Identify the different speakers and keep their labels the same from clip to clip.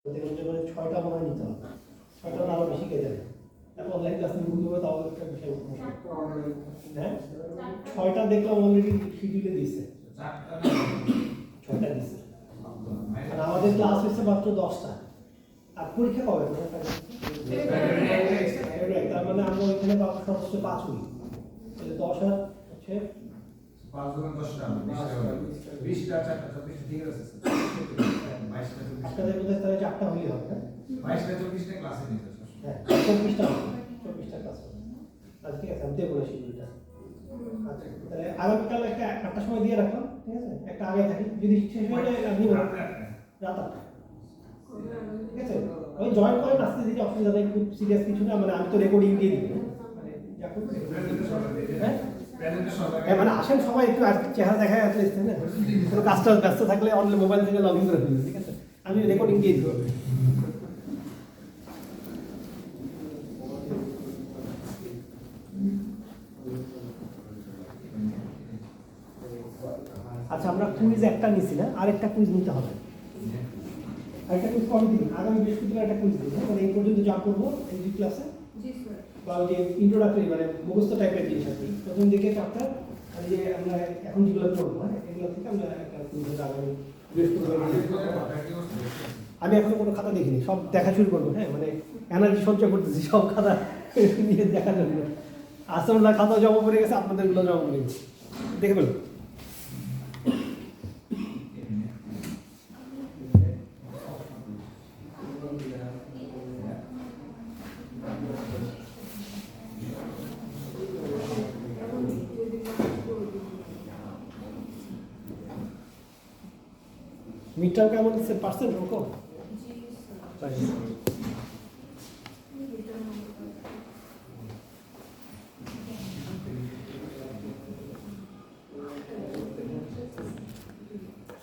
Speaker 1: ছয়টা মনে হয় নিতে হবে, ছয়টা আরো বেশি কে যাবে। অনলাইন ক্লাস নিয়ে বুঝতে পারবে তাও একটা বিষয়। হ্যাঁ, ছয়টা দেখলাম অলরেডি শিডিউলে দিচ্ছে, ছয়টা দিচ্ছে। আর আমাদের ক্লাস হচ্ছে মাত্র 10টা। আর পরীক্ষা কবে? তার মানে আমরা ওইখানে পাবো সর্বোচ্চ 5 উইক, তাহলে 10 আর হচ্ছে
Speaker 2: 5 গুণ 10টা 20টা 4টা 24 ঠিক আছে। 22টা 24
Speaker 1: আপনাদের মধ্যে তাহলে 4টা হলেই হবে না?
Speaker 2: 22টা 24টা ক্লাসে নিতে হবে।
Speaker 1: হ্যাঁ, 24টা ক্লাস হবে। আচ্ছা ঠিক আছে, আমি দেবো না শিডিউলটা। আচ্ছা তাহলে আগামীকাল একটা সময় দিয়ে রাখলাম, ঠিক আছে? একটা আগে থাকি, যদি শেষ হয়ে যায় আমি রাত 8টা, ঠিক আছে? আমি জয়েন করেন আসতে দিতে অসুবিধা নেই, খুব সিরিয়াস কিছু না, মানে আমি তো রেকর্ডিং দিয়ে দিব, মানে যা করবো হ্যাঁ মানে আসেন সবাই একটু চেহারা দেখা যাচ্ছে, তাই না? কোনো কাজটা ব্যস্ত থাকলে অনলাইন মোবাইল থেকে লগ ইন করে ফেলবেন, ঠিক আছে? আমি রেকর্ডিং দিয়ে দিব। আচ্ছা আমরা কুইজ একটা নিছি না, আরেকটা কুইজ নিতে হবে। আরেকটা কুইজ কবে দিন? আগামী বৃহস্পতিবার একটা কুইজ দিন, মানে এই পর্যন্ত যা করবো এই দুই ক্লাসে, বা ওই যে ইন্ট্রোডাক্টরি মানে মুখস্থ টাইপের জিনিস আর কি, প্রথম দিকে চ্যাপ্টার আর যে আমরা এখন যেগুলো পড়বো, হ্যাঁ এগুলো থেকে আমরা একটা কুইজ আগামী বৃহস্পতিবার। আমি এখনো কোনো খাতা দেখিনি, সব দেখা শুরু করবো, হ্যাঁ মানে এনার্জি সঞ্চয় করতেছি সব খাতা নিয়ে দেখার জন্য। আসলে খাতা জমা পড়ে গেছে, আপনাদেরগুলো জমা পড়ে গেছে, দেখে বলুন। মিডটার্ম কেমন দিচ্ছে? পার্সেন্ট অঙ্ক?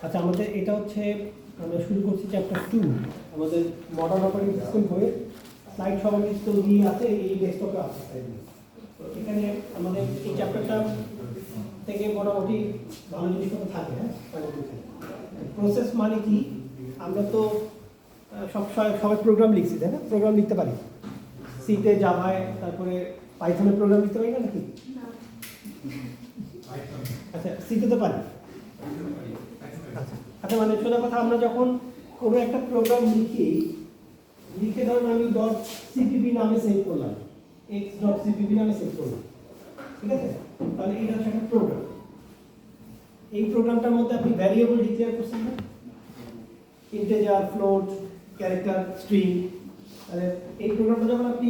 Speaker 1: আচ্ছা আমাদের এটা হচ্ছে, আমরা শুরু করছি চ্যাপ্টার 2 আমাদের মডার্ন অপারেটিং সিস্টেম বইয়ে। স্লাইড সবার কিছু দিয়ে আছে, এই ডেস্কটপে আছে স্লাইড। তো এখানে আমাদের এই চ্যাপ্টারটা থেকে মোটামুটি ভালো জিনিসপত্র থাকে। হ্যাঁ, প্রসেস মানে কি? আমরা তো সবাই প্রোগ্রাম লিখছি, তাই না? প্রোগ্রাম লিখতে পারি সিতে, জাভায়, তারপরে পাইথনে প্রোগ্রাম লিখতে পারি না নাকি? আচ্ছা সিতে তো পারি। আচ্ছা মানে সোজা কথা, আমরা যখন কোনো একটা প্রোগ্রাম লিখে ধরুন আমি .cpp নামে সেভ করলাম, x.cpp নামে সেভ করলাম, ঠিক আছে? তাহলে এটা হচ্ছে একটা প্রোগ্রাম। এই প্রোগ্রামটার মধ্যে আপনি ভ্যারিয়েবল ডিক্লেয়ার করছেন না, ইন্টিজার, ফ্লোট, ক্যারেক্টার, স্ট্রিং। তাহলে এই প্রোগ্রামটা যখন আপনি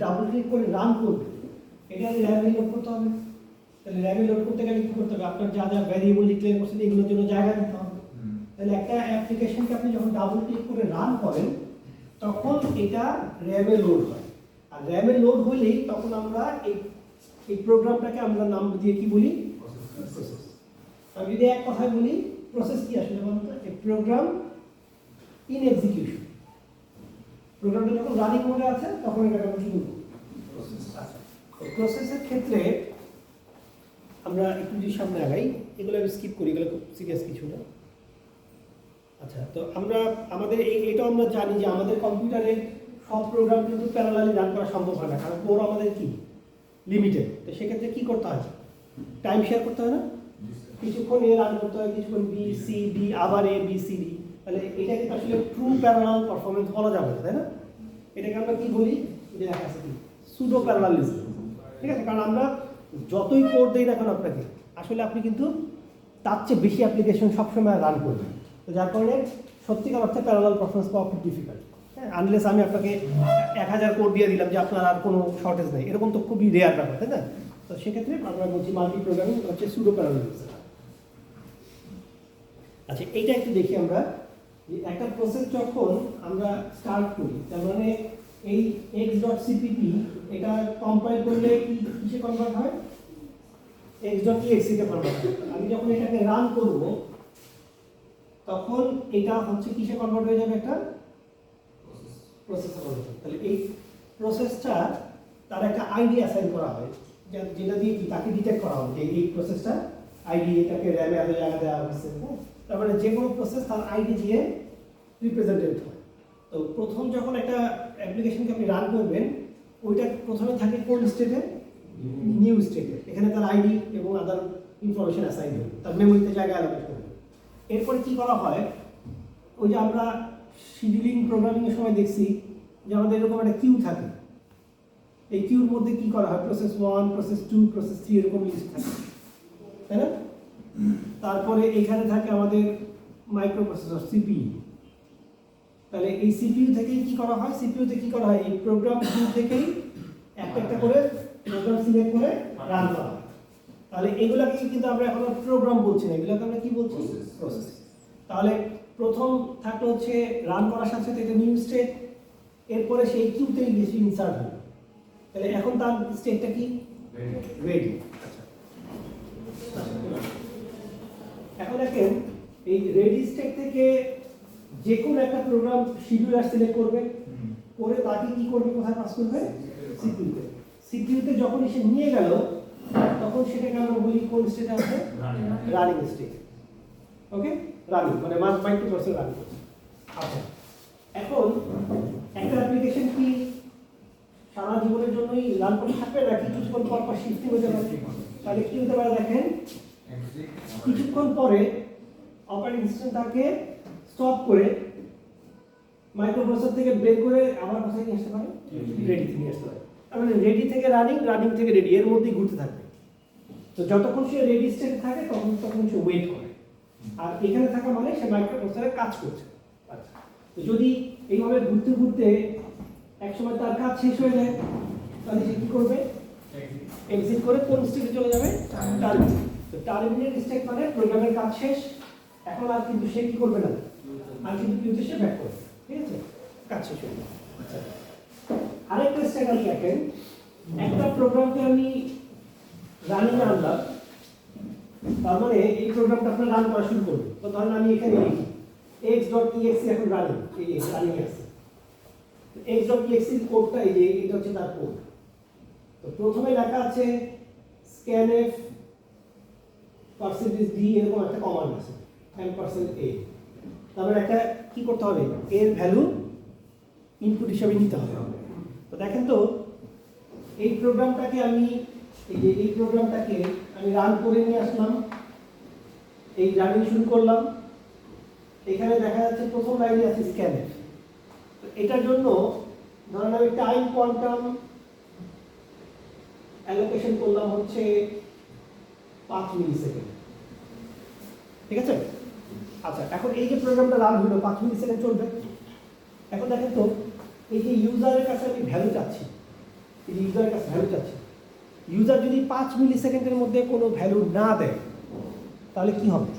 Speaker 1: ডাবল ক্লিক করে রান করবেন, এটা র্যামে লোড করতে হবে। তাহলে র্যামে লোড করতে গেলে কি করতে হবে? আপনার যা যা ভ্যারিয়েবল ডিক্লেয়ার করছেন এগুলোর জন্য জায়গা দিতে হবে। তাহলে একটা অ্যাপ্লিকেশনকে আপনি যখন ডাবল ক্লিক করে রান করেন তখন এটা র্যামে লোড হয়, আর র্যামে লোড হলেই তখন আমরা এই প্রোগ্রামটাকে আমরা নাম দিয়ে কি বলি? প্রসেস। আমি যদি এক কথায় বলি, প্রসেস কি আসলে বলুন তো? এই প্রোগ্রাম ইন এক্সিকিউশন। প্রোগ্রামটা যখন রানিং মোডে আছে তখন এটাকে আমরা কি বলবো? প্রসেস। আচ্ছা, প্রসেসের ক্ষেত্রে আমরা একটু যদি সামনে আগাই, এগুলো আমি স্কিপ করি, এগুলো খুব সিরিয়াস কিছু না। আচ্ছা, তো আমাদের এটা আমরা জানি যে আমাদের কম্পিউটারে সব প্রোগ্রাম কিন্তু প্যারালালি রান করা সম্ভব হয় না, কারণ কোর আমাদের কি লিমিটেড। তো সেক্ষেত্রে কি করতে হয়? টাইম শেয়ার করতে হয় না? কিছুক্ষণ এ রান করতে হয়, কিছুক্ষণ বি সি ডি, আবার এ বি সি ডি। তাহলে এটাকে আসলে ট্রু প্যারালাল পারফরমেন্স বলা যাবে না, তাই না? এটাকে আমরা কি বলি? যে সুডো প্যারালালিজম, ঠিক আছে? কারণ আমরা যতই কোড দেই না কেন আপনাকে, আসলে আপনি কিন্তু তার চেয়ে বেশি অ্যাপ্লিকেশন সবসময় রান করবেন। তো যার কারণে সত্যিকার অর্থে প্যারালাল পারফরমেন্স পাওয়া খুব ডিফিকাল্ট। হ্যাঁ, আনলেস আমি আপনাকে 1000 কোড দিয়ে দিলাম যে আপনার আর কোনো শর্টেজ নেই, এরকম তো খুবই রেয়ার ব্যাপার, তাই না? তো সেক্ষেত্রে আমরা বলছি মাল্টি প্রোগ্রামিং হচ্ছে সুডো প্যারালালিজম। আচ্ছা, এইটা একটু দেখি আমরা। একটা প্রসেস যখন আমরা স্টার্ট করি, তার মানে এই x.cpp এটা কম্পাইল করলে কিসে কনভার্ট হয়? x.exe তে কনভার্ট হয়। আমি যখন এটাকে রান করব তখন এটা হচ্ছে কিসে কনভার্ট হয়ে যাবে? একটা প্রসেসে কনভার্ট হবে। তাহলে এই প্রসেসটা তার একটা আইডি অ্যাসাইন করা হয়, যেটা দিয়ে তাকে ডিটেক্ট করা হবে যে এই প্রসেসটা আইডি, এটাকে র্যামে এত জায়গা দেওয়া হয়েছে। তার মানে যে কোনো প্রসেস তার আইডি দিয়ে রিপ্রেজেন্টেড হয়। তো প্রথম যখন একটা অ্যাপ্লিকেশনকে আপনি রান করবেন, ওইটা প্রথমে থাকে কোন স্টেটে? নিউ স্টেটে। এখানে তার আইডি এবং আদার ইনফরমেশন অ্যাসাইন হবে, তার মেমোরিতে জায়গা অ্যালোকেট করবে। এরপরে কি করা হয়, ওই যে আমরা শিডিউলিং প্রোগ্রামিংয়ের সময় দেখছি যে আমাদের এরকম একটা কিউ থাকে। এই কিউর মধ্যে কি করা হয়, প্রসেস 1, প্রসেস 2, প্রসেস 3 এরকম লিস্ট থাকে, তাই না? তারপরে এখানে থাকে আমাদের মাইক্রো প্রসেসর সিপিইউ। তাহলে এই সিপিইউ থেকেই কি করা হয়, সিপিইউতে কি করা হয়, এই প্রোগ্রাম কিউ থেকেই একটা একটা করে প্রোগ্রাম সিলেক্ট করে রান করা হয়। তাহলে এগুলাকে কিন্তু আমরা এখন প্রোগ্রাম বলছি না, এগুলোকে আমরা কি বলছি, প্রসেস। তাহলে প্রথম থাকলো হচ্ছে রান করার সাথে সাথে এটা নিউ স্টেট, এরপরে সেই কিউতেই বেশি ইনসার্ট হবে। তাহলে এখন তার স্টেটটা কি, রেডি। এখন দেখেন এই রেডি স্টেট থেকে যে কোনো একটা প্রোগ্রাম শিডিউলার সিলেক্ট করবে, করে তাকে কি করবে, কোথায় পাস করবে, সিপিইউতে। সিপিইউতে যখন এসে নিয়ে গেল তখন সেটাকে আমরা বলি কোন স্টেট আছে, রানিং স্টেট। ওকে, রানিং মানে মাইক্রোপ্রসেসর রান করছে। আচ্ছা, এখন একটা অ্যাপ্লিকেশন কি সারা জীবনের জন্যই রান করে থাকবে নাকি কিছুক্ষণ পর পর শিফটিং হতে পারে? তাহলে কি হতে পারে দেখেন, কিছুক্ষণ পরে অপারেটিং সিস্টেম তাকে স্টপ করে মাইক্রোপ্রসেসর থেকে বের করে আবার কোথায় নিয়ে আসতে পারে, রেডি নিয়ে আসতে পারে। তার মানে রেডি থেকে রানিং, রানিং থেকে রেডি, এর মধ্যেই ঘুরতে থাকবে। তো যতক্ষণ সে রেডি স্টেটে থাকে তখন সে ওয়েট করে, আর এখানে থাকা মানে সে মাইক্রোপ্রসেসরে কাজ করছে। আচ্ছা, তো যদি এইভাবে ঘুরতে ঘুরতে একসময় তার কাজ শেষ হয়ে যায়, তাহলে সে কি করবে, এক্সিট করে কোন স্টেটে চলে যাবে, টার্মিনেট। তো টার্মিনেট স্টেট মানে প্রোগ্রামের কাজ শেষ, এখন আর কিন্তু সে কি করবে না, আর কিন্তু কিউতে সে ব্যাক করবে। ঠিক আছে, কাজ শেষ হয়ে যাবে। আচ্ছা, আরেকটা স্টেট আছে, দেখেন একটা প্রোগ্রামকে আমি রানিং আনলাম, তার মানে এই প্রোগ্রামটা আপনার রান করা শুরু করবে। তো ধরেন আমি এখানে লিখি x.exe এখন রানিং, এই রানিং আছে। x.exe এর কোডটা এই যে এটা হচ্ছে তার কোড। তো প্রথমে লেখা আছে scanf %d এরকম একটা কমান্ড আছে, %a। তারপরে একটা কি করতে হবে, এর ভ্যালু ইনপুট হিসেবে নিতে হবে। তো দেখেন তো এই প্রোগ্রামটাকে আমি এই প্রোগ্রামটাকে আমি রান করে নিয়ে আসলাম, এই রানিং শুরু করলাম। এখানে দেখা যাচ্ছে প্রথম লাইনে আছে স্ক্যানএফ। তো এটার জন্য ধরেন আমি টাইম কোয়ান্টাম অ্যালোকেশন করলাম হচ্ছে 5 মিলি সেকেন্ড। ঠিক আছে, আচ্ছা এখন এই যে প্রোগ্রামটা রান হলো 5 মিলি সেকেন্ড চলবে। এখন দেখেন তো এই যে ইউজারের কাছে আমি ভ্যালু চাচ্ছি, এই যে ইউজারের কাছে ভ্যালু চাচ্ছি, ইউজার যদি 5 মিলি সেকেন্ডের মধ্যে কোনো ভ্যালু না দেয় তাহলে কি হবে,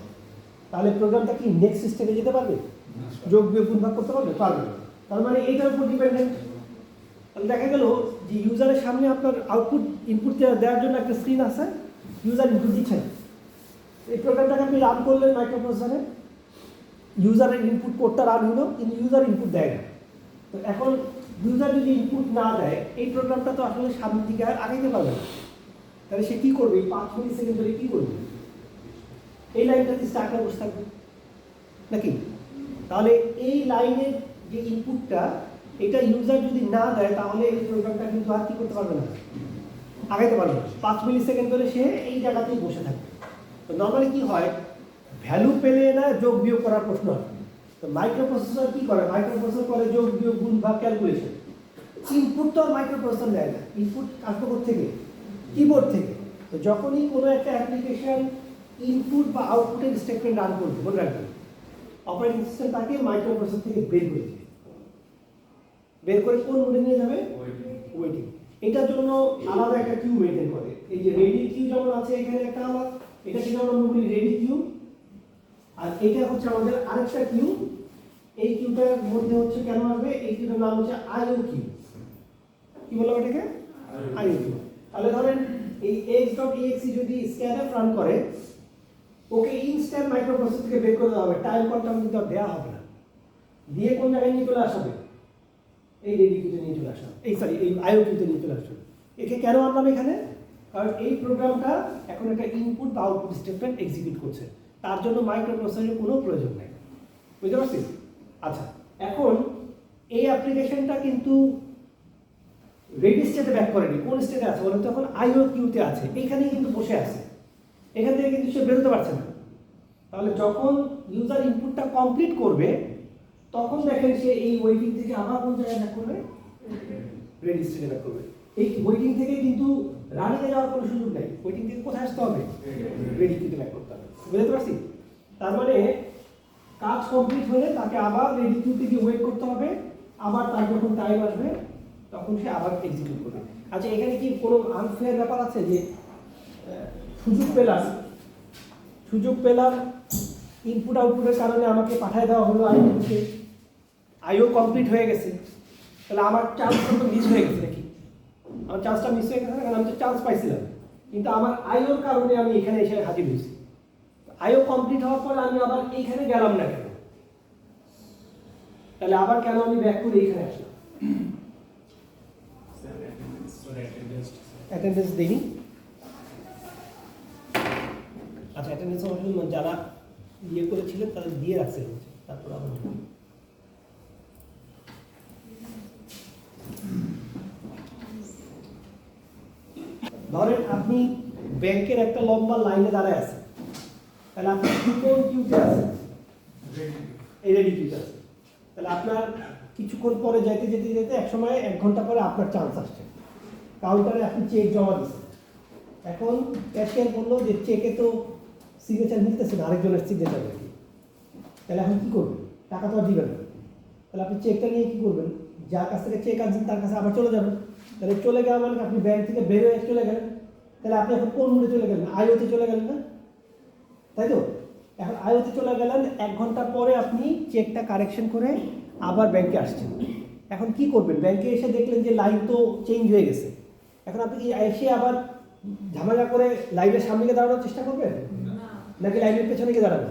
Speaker 1: তাহলে প্রোগ্রামটা কি নেক্সট স্টেপে যেতে পারবে, যোগ বিয়োগ গুণ ভাগ করতে পারবে, পারবে না। তার মানে এইটার উপর ডিপেন্ডেন্ট। তাহলে দেখা গেল যে ইউজারের সামনে আপনার আউটপুট ইনপুট দেওয়ার জন্য একটা স্ক্রিন আছে, ইউজার ইনপুট দিচ্ছেন। এই প্রোগ্রামটাকে আপনি রান করলেন মাইক্রোপ্রসেসরে, ইউজারের ইনপুট কোডটা রান হলো, কিন্তু ইউজার ইনপুট দেয় না। তো এখন ইউজার যদি ইনপুট না দেয় এই প্রোগ্রামটা তো আসলে সামনের দিকে আর আগাইতে পারবে না। তাহলে সে কী করবে, 5 মিলি সেকেন্ড ধরে কী করবে, এই লাইনটাতে স্টার্ট বসে থাকবে নাকি? তাহলে এই লাইনের যে ইনপুটটা এটা ইউজার যদি না দেয় তাহলে এই প্রোগ্রামটা কিন্তু আর কি করতে পারবে না, আগাইতে পারবে না। 5 মিলি সেকেন্ড ধরে সে এই জায়গাতেই বসে থাকবে। তো নর্মালি কি হয়, ভ্যালু পেলে না যোগ বিয়োগ করার প্রশ্ন আসবে। তো মাইক্রোপ্রসেসর কি করে, মাইক্রোপ্রসেসর করে যোগ বিয়োগ গুণ ভাগ ক্যালকুলেশন। ইনপুট তো আর মাইক্রোপ্রসেসর দেয় না, ইনপুট আসবে কোথা থেকে, কিবোর্ড থেকে। তো যখনই কোনো একটা অ্যাপ্লিকেশন ইনপুট বা আউটপুটের স্টেটমেন্ট রান করবে, মনে রাখবেন অপারেটিং সিস্টেম তাকে মাইক্রোপ্রসেসর থেকে বের করে দেবে, বের করে কোন মোডে নিয়ে যাবে, ওয়েটিং। এটার জন্য আলাদা একটা কিউ মেনটেন করে। এই যে রেডি কিউ যেমন আছে এখানে একটা আলাদা, এটা কিন্তু আমরা বলি রেডি কিউ, আর এটা হচ্ছে আমাদের আরেকটা কিউ। এই কিউটার মধ্যে হচ্ছে কেন আসবে, এই কিউটার নাম হচ্ছে আইও কিউ। কি বললাম এটাকে, আইও কিউ। তাহলে ধরেন এই x.exe যদি স্ক্যানএফ রান করে, ওকে ইনস্ট্যান্ট মাইক্রোপ্রসেসর থেকে বের করে দেওয়া হবে, টাইম কোয়ান্টাম কিন্তু আর দেওয়া হবে না। দিয়ে কোন জায়গায় নিয়ে চলে আসবে, এই রেডি কিউতে নিয়ে চলে আসা, এই সরি এই আইও কিউতে নিয়ে চলে আসবে। একে কেন আনলাম এখানে, কারণ এই প্রোগ্রামটা এখন একটা ইনপুট বা আউটপুট স্টেটমেন্ট এক্সিকিউট করছে, তার জন্য মাইক্রোপ্রসেসরের কোনো প্রয়োজন নেই। বুঝতে পারছিস? আচ্ছা, এখন অ্যাপ্লিকেশনটা কিন্তু রেডি স্টেটে ব্যাক করেনি, কোন স্টেটে আছে বলে তখন আইও কিউতে আছে, এখানেই কিন্তু বসে আছে, এখান থেকে কিন্তু সে বেরোতে পারছে না। তাহলে যখন ইউজার ইনপুটটা কমপ্লিট করবে তখন দেখেন সে এই ওয়েটিং থেকে আবার কোন জায়গায় ব্যাক করবে, রেডি স্টেটে ব্যাক করবে। এই ওয়েটিং থেকে কিন্তু রানিংয়ে যাওয়ার কোনো সুযোগ নেই, ওয়েটিং থেকে কোথায় আসতে হবে, রেডি কিউতে ব্যাক করতে হবে। বুঝতে পারছি? তার মানে কাজ কমপ্লিট হলে তাকে আবার রেডি কিউতে গিয়ে ওয়েট করতে হবে, আবার তার যখন টাইম আসবে তখন সে আবার এক্সিকিউট করবে। আচ্ছা, এখানে কি কোনো আনফেয়ার ব্যাপার আছে যে সুযোগ পেলাম ইনপুট আউটপুটের কারণে আমাকে পাঠিয়ে দেওয়া হলো আইওকে, আইও কমপ্লিট হয়ে গেছে, তাহলে আমার চান্সটা তো মিস হয়ে গেছে নাকি? আমার চান্সটা মিস হয়ে গেছে না, কারণ আমি তো চান্স পাইছিলাম, কিন্তু আমার আইওর কারণে আমি এখানে এসে হাজির হয়েছি। আইও কমপ্লিট হওয়ার পরে আমি আবার এইখানে গেলাম না কেন, তাহলে আবার কেন আমি ব্যাক করে এইখানে আসলাম? অ্যাটেন্ডেন্স দিইনি। আচ্ছা, অ্যাটেন্ডেন্স যারা ইয়ে করেছিলেন তাদের দিয়ে রাখছিলেন, তারপর আবার ধরেন আপনি ব্যাংকের একটা লম্বা লাইনে দাঁড়ায় আছেন, তাহলে আপনি কোন কিউতে আছেন, এই রেডি কিউতে আছেন, তাহলে আপনার কিছুক্ষণ পরে যেতে যেতে যেতে এক সময় 1 ঘন্টা পরে আপনার চান্স আসছে, কাউন্টারে আপনি চেক জমা দিচ্ছেন। এখন ক্যাশিয়ার বললো যে চেকে তো সিগনেচার মিলতেছে না, আরেকজনের সিগনেচার নাকি, তাহলে এখন কী করবেন? টাকা তো আর দিবেন না, তাহলে আপনি চেকটা নিয়ে কী করবেন? যার কাছ থেকে চেক আনছেন তার কাছে আবার চলে যাবেন। তাহলে চলে যাওয়া মানে আপনি ব্যাংক থেকে বের হয়ে চলে গেলেন, তাহলে আপনি এখন কোন মুডে চলে গেলেন? আইওতে চলে গেলেন না, তাই তো? এখন আইওতে চলে গেলেন, 1 ঘন্টা পরে আপনি চেকটা কারেকশন করে আবার ব্যাংকে আসছেন। এখন কি করবেন? ব্যাংকে এসে দেখলেন যে লাইন তো চেঞ্জ হয়ে গেছে, এখন আপনি কি এসে আবার ঝামেলা করে লাইনের সামনে গিয়ে দাঁড়ানোর চেষ্টা করবেন, নাকি লাইনের পেছনে গিয়ে দাঁড়াবেন?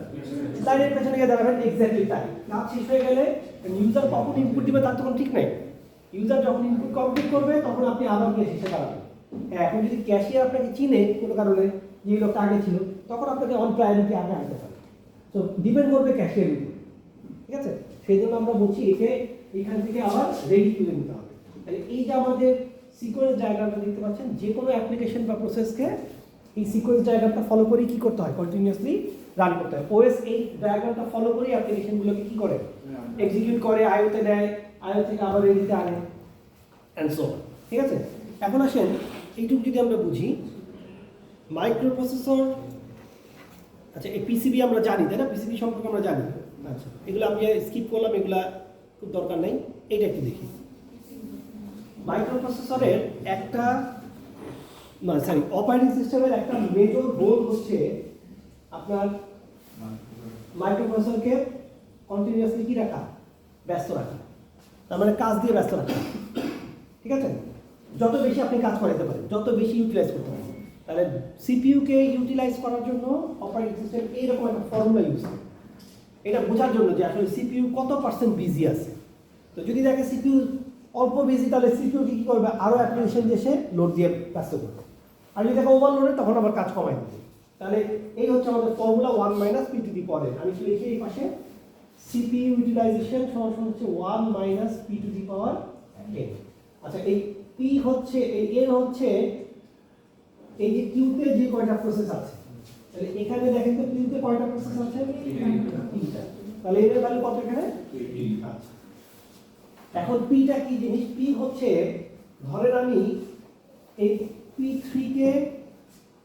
Speaker 1: লাইনের পেছনে গিয়ে দাঁড়াবেন। এক্স্যাক্টলি তাই। কাজ শেষ হয়ে গেলে ইউজার কখন ইনপুট দিবে তার তখন ঠিক নাই। ইউজার যখন ইনপুট কমপ্লিট করবে তখন আপনি আবার গিয়ে শেষে দাঁড়াবেন। হ্যাঁ, এখন যদি ক্যাশিয়ার আপনাকে চিনে কোনো কারণে, যে লোকটা আগে ছিল, তখন আপনাকে অন প্রায়োরিটি আগে আনতে পারে। তো ডিপেন্ড করবে ক্যাশিয়ার উপর, ঠিক আছে? সেই জন্য আমরা বলছি একে এখান থেকে আবার রেডি করে নিতে হবে। তাহলে এই যে আমাদের সিকোয়েন্স ডায়াগ্রামটা দেখতে পাচ্ছেন, যে কোনো অ্যাপ্লিকেশন বা প্রসেসকে এই সিকোয়েন্স ডায়াগ্রামটা ফলো করেই কী করতে হয়? কন্টিনিউয়াসলি রান করতে হয়। ওএস এই ডায়াগ্রামটা ফলো করেই অ্যাপ্লিকেশনগুলোকে কী করে? এক্সিকিউট করে, আইওতে দেয়, আইও থেকে আবার রেডিতে আনে, অ্যান্ড সো। ঠিক আছে? এখন আসেন এইটুকু যদি আমরা বুঝি, মাইক্রো প্রসেসর, আচ্ছা এই পিসিবি আমরা জানি, তাই না? পিসিবি সম্পর্কে আমরা জানি। আচ্ছা, এগুলো আমি স্কিপ করলাম, এগুলা খুব দরকার নেই। এইটা একটু দেখি। মাইক্রো প্রসেসরের একটা অপারেটিং সিস্টেমের একটা মেজর রোল হচ্ছে আপনার মাইক্রো প্রসেসরকে কন্টিনিউয়াসলি কি রাখা? ব্যস্ত রাখা, তার মানে কাজ দিয়ে ব্যস্ত রাখা। ঠিক আছে? যত বেশি আপনি কাজ করাতে পারেন, যত বেশি ইউটিলাইজ করতে পারেন। তাহলে সিপিইউকে ইউটিলাইজ করার জন্য অপারেটিং সিস্টেম এইরকম একটা ফর্মুলা ইউজ করে, এটা বোঝার জন্য যে আসলে সিপিইউ কত % বিজি আছে। তো যদি দেখে সিপিইউ অল্প বিজি, তাহলে সিপিইউ কী করবে? আরও অ্যাপ্লিকেশন দিয়ে সে লোড দিয়ে ব্যস্ত করবে। আর যদি দেখে ওভারলোডে, তখন আবার কাজ কমাই দেবে। তাহলে এই হচ্ছে আমাদের ফর্মুলা 1 - p টু দি পাওয়ার। আমি লিখি এই পাশে সিপিইউ ইউটিলাইজেশন সমান হচ্ছে 1 - p to the power n। আচ্ছা, এই p হচ্ছে, এই n হচ্ছে এই যে কিউতে যে কয়টা প্রসেস আছে। তাহলে এখানে দেখেন তো কিউতে কয়টা প্রসেস আছে? 3টা। তাহলে এর ভ্যালু কত এখানে? 3। আচ্ছা, এখন পিটা কি জিনিস? পি হচ্ছে, ধরেন আমি এই P3 কে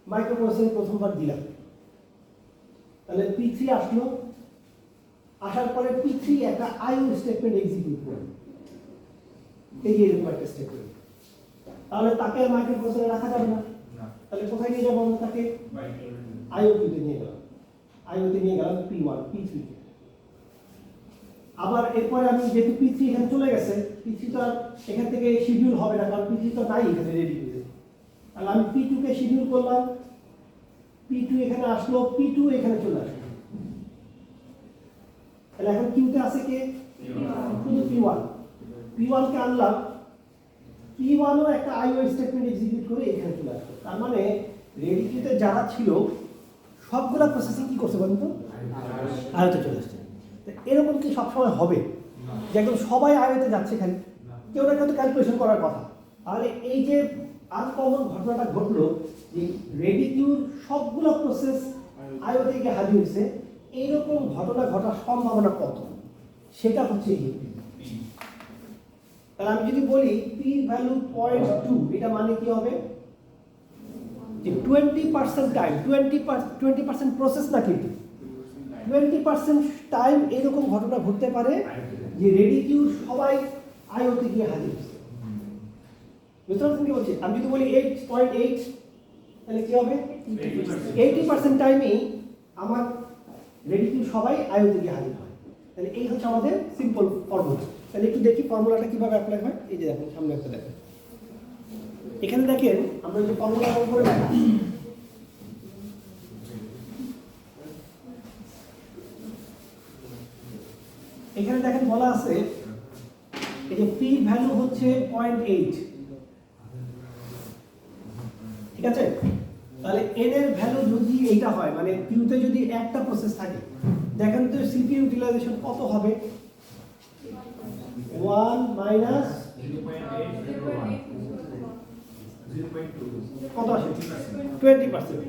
Speaker 1: মাইক্রোপ্রসেসর প্রথমবার দিলাম, তাহলে P3 আসলো, আসার পরে P3 একটা আইও স্টেটমেন্ট এক্সিকিউট করবে, এই যে এরকম একটা স্টেটমেন্ট। তাহলে তাকে মাইক্রোপ্রসেসরে রাখা যাবে না, তাহলে কোথায় নিয়ে যাবো আমরা তাকে? আইও কিউতে নিয়ে গেলাম, আইওতে নিয়ে গেলাম P1 P3 কে। আবার এরপরে আমি যেহেতু P3 এখানে চলে গেছে, P3 তো আর এখান থেকে শিডিউল হবে না, কারণ P3 তো নাই এখানে রেডি করে। তাহলে আমি P2 কে শিডিউল করলাম, P2 এখানে আসলো, P2 এখানে চলে আসলো। তাহলে এখন কিউতে আছে কে? শুধু P1। P1 কে আনলাম, P1 ও একটা আইও স্টেটমেন্ট এক্সিকিউট করে এখানে চলে আসলো। তার মানে রেডি কিউতে যারা ছিল সবগুলা প্রসেসিং কি করছে বলুন তো? আইওতে চলে আসছে। এরকম কি সবসময় হবে? যে একদম সবাই আইওতে যাচ্ছে খালি, কেউ না কেউ তো ক্যালকুলেশন করার কথা। তাহলে এই যে আনকমন ঘটনাটা ঘটলো যে রেডি কিউর সবগুলো প্রসেস আইওতে গিয়ে হাজির হয়েছে, এইরকম ঘটনা ঘটার সম্ভাবনা কত, সেটা হচ্ছে এই। তাহলে আমি যদি বলি পি ভ্যালু 0.2, এটা মানে কি হবে যে 20% টাইম, 20% প্রসেস না, কিন্তু 20% টাইম এরকম ঘটনা ঘটতে পারে যে রেডি কিউর সবাই আইওতে গিয়ে হাজির হচ্ছে। বুঝতে পারছেন কি বলছি? আমি যদি বলি 8.8, তাহলে কি হবে? 80% টাইমেই আমার রেডি কিউ সবাই আইওতে গিয়ে হাজির হয়। তাহলে এই হচ্ছে আমাদের সিম্পল ফর্মুলা। তাহলে একটু দেখি ফর্মুলাটা কিভাবে অ্যাপ্লাই হয়। এই যে দেখুন সামনে একটা দেখেন, এখানে দেখেন আমরা যে ফর্মুলা ব্যবহার করে দেখা, এখানে দেখেন বলা আছে এই যে পি ভ্যালু হচ্ছে 0.8, ঠিক আছে? তাহলে এন এর ভ্যালু যদি এইটা হয়, মানে কিউতে যদি একটা প্রসেস থাকে, দেখেন তো সিপি ইউটিলাইজেশন কত হবে? 1 মাইনাস কত আসে? 20%।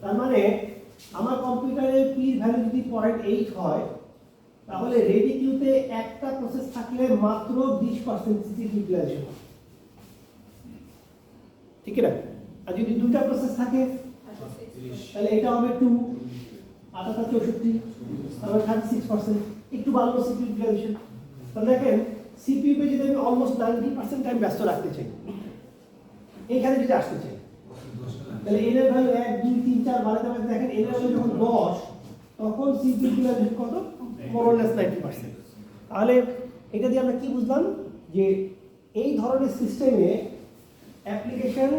Speaker 1: তার মানে আমার কম্পিউটারে পি ভ্যালু যদি 0.8 হয়, তাহলে রেডি কিউতে একটা প্রসেস থাকলে মাত্র 20% সিপি ইউটিলাইজেশন, ঠিক না? আর যদি দুটো প্রসেস থাকে তাহলে এটা হবে 2, 64, তাহলে 36%, একটু বাড়লো সিপি ইউটিলাইজেশন। তাহলে দেখেন সিপিইউ কে যদি আমি অলমোস্ট 90% টাইম ব্যস্ত রাখতে চাই, এইখানে যদি আসতে চাই, তাহলে এন এর ভ্যালু 1 2 3 4 বাড়াতে বাড়াতে দেখেন এন এর ভ্যালু যখন 10, তখন সিপিইউ ইউটিলাইজেশন কত? মোরলেস 90%। তাহলে এটা দিয়ে আমরা কি বুঝলাম যে এই ধরনের সিস্টেমে অ্যাপ্লিকেশন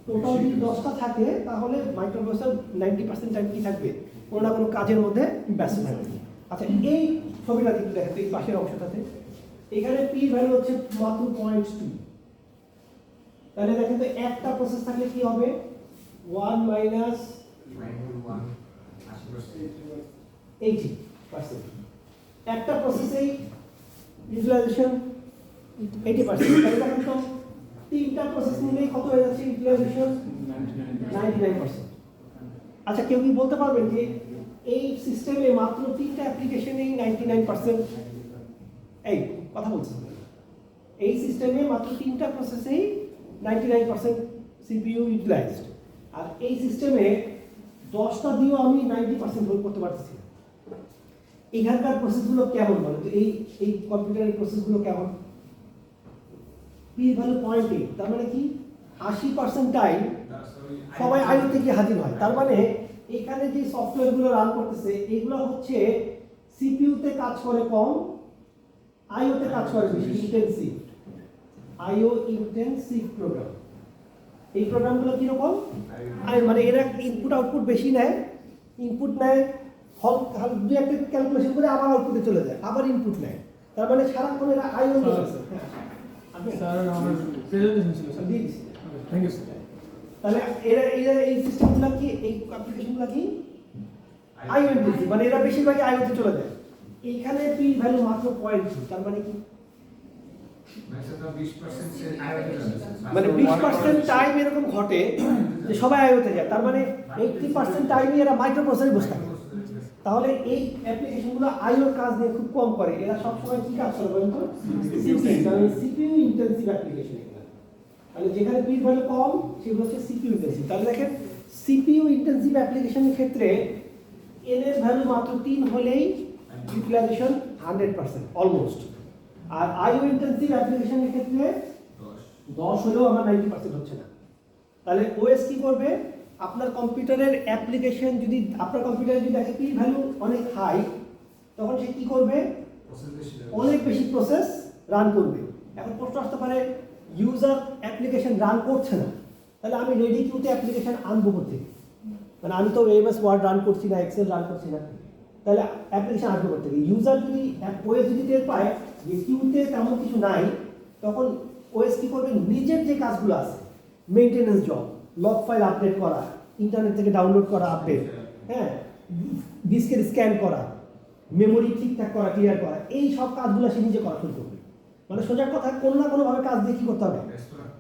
Speaker 1: টোটাল যদি 10টা থাকে, তাহলে মাইক্রোপ্রসেসর 90% টাইম কি থাকবে? কোনো না কোনো কাজের মধ্যে ব্যস্ত থাকবে। আচ্ছা, এই ছবিটা কিন্তু দেখেন এই পাশের অংশটাতে, এখানে পি ভ্যালু হচ্ছে মাত্র 0.2। তাহলে দেখেন তো একটা প্রসেস থাকলে কি হবে? 1 মাইনাস 80%। একটা প্রসেসেই ইউটিলাইজেশন 80%। তাহলে দেখেন তো তিনটা প্রসেস নিলেই কত হয়ে যাচ্ছে ইউটিলাইজেশন? 99%। আচ্ছা, কেউ কি বলতে পারবেন যে এই সিস্টেমে মাত্র তিনটা অ্যাপ্লিকেশনেই 99%? এই কথা বলছি, এই সিস্টেমে মাত্র তিনটা প্রসেসেই 99% সিপিইউ ইউটিলাইজড, আর এই সিস্টেমে 10টা দিয়েও আমি 90% হোল্ড করতে পারতেছি না। এখানকার প্রসেসগুলো কেমন বলে তো? এই কম্পিউটারের প্রসেসগুলো কেমন? পি ভ্যালু 0.8, তার মানে কি 80% টাইম সবাই আইওতে গিয়ে হাজির হয়। তার মানে এখানে যে সফটওয়্যারগুলো রান করতেছে, এগুলো হচ্ছে সিপিইউতে কাজ করে কম, আইওতে কাজ করে বেশি। ইন্টেনসিভ, আইও ইন্টেনসিভ প্রোগ্রাম। এই প্রোগ্রামগুলো কিরকম? মানে এরা ইনপুট আউটপুট বেশি নেয়, ইনপুট নেয় দু একটা ক্যালকুলেশন করে আবার আউটপুটে চলে যায়, আবার ইনপুট নেয়। তার মানে সারাক্ষণ এরা আইও নিয়ে আছে।
Speaker 3: স্যার আমার প্রেজেন্টেশন ছিল স্যার। Thank you sir.
Speaker 1: তাহলে এরা এই সিস্টেমগুলো কি, এই অ্যাপ্লিকেশনগুলো কি আইও ইন্টেনসিভ, মানে এরা বেশিরভাগই আইওতে চলে যায়। এইখানে পি ভ্যালু মাত্র 0.2, তার মানে কি মানে 20% টাইম এরকম ঘটে যে সবাই আইওতে যায়। তার মানে 80% টাইমই এরা মাইক্রোপ্রসেসরে বসে থাকে। তাহলে এই অ্যাপ্লিকেশনগুলো আইওর কাজ নিয়ে খুব কম করে, এরা সবসময় কি কাজ করে বলেন তো? CPU intensive application. তাহলে যেখানে পি ভ্যালু কম সেগুলো হচ্ছে সিপিইউ ইন্টেনসিভ। তাহলে দেখেন সিপিইউ ইন্টেনসিভ অ্যাপ্লিকেশনের ক্ষেত্রে এন এর ভ্যালু মাত্র 3 হলেই ইউটিলাইজেশন 100% অলমোস্ট, আর আইও ইন্টেনসিভ অ্যাপ্লিকেশনের ক্ষেত্রে 10 হলেও আমার 90% হচ্ছে না। তাহলে ওএস কি করবে? আপনার কম্পিউটারের অ্যাপ্লিকেশন যদি আপনার কম্পিউটারে যদি দেখে পি ভ্যালু অনেক হাই, তখন সে কি করবে? অনেক বেশি প্রসেস রান করবে। এখন প্রশ্ন আসতে পারে ইউজার অ্যাপ্লিকেশন রান করছে না, তাহলে আমি রেডি কিউতে অ্যাপ্লিকেশন আনবো কোথেকে? মানে আমি তো এমএস ওয়ার্ড রান করছি না, এক্সেল রান করছি না, তাহলে অ্যাপ্লিকেশন আসবে কোথেকে? ইউজার যদি ওএস যদি টের পায় যে কিউতে তেমন কিছু নাই, তখন ওএস কি করবে? নিজের যে কাজগুলো আছে, maintenance job, log file update করা, ইন্টারনেট থেকে ডাউনলোড করা আপডেট, হ্যাঁ, ডিস্কের স্ক্যান করা, মেমোরি ঠিকঠাক করা, ক্লিয়ার করা, এই সব কাজগুলো সে নিজে করা শুরু করবে। মানে সোজা কথা, কোনো না কোনোভাবে কাজ দিয়ে কী করতে হবে,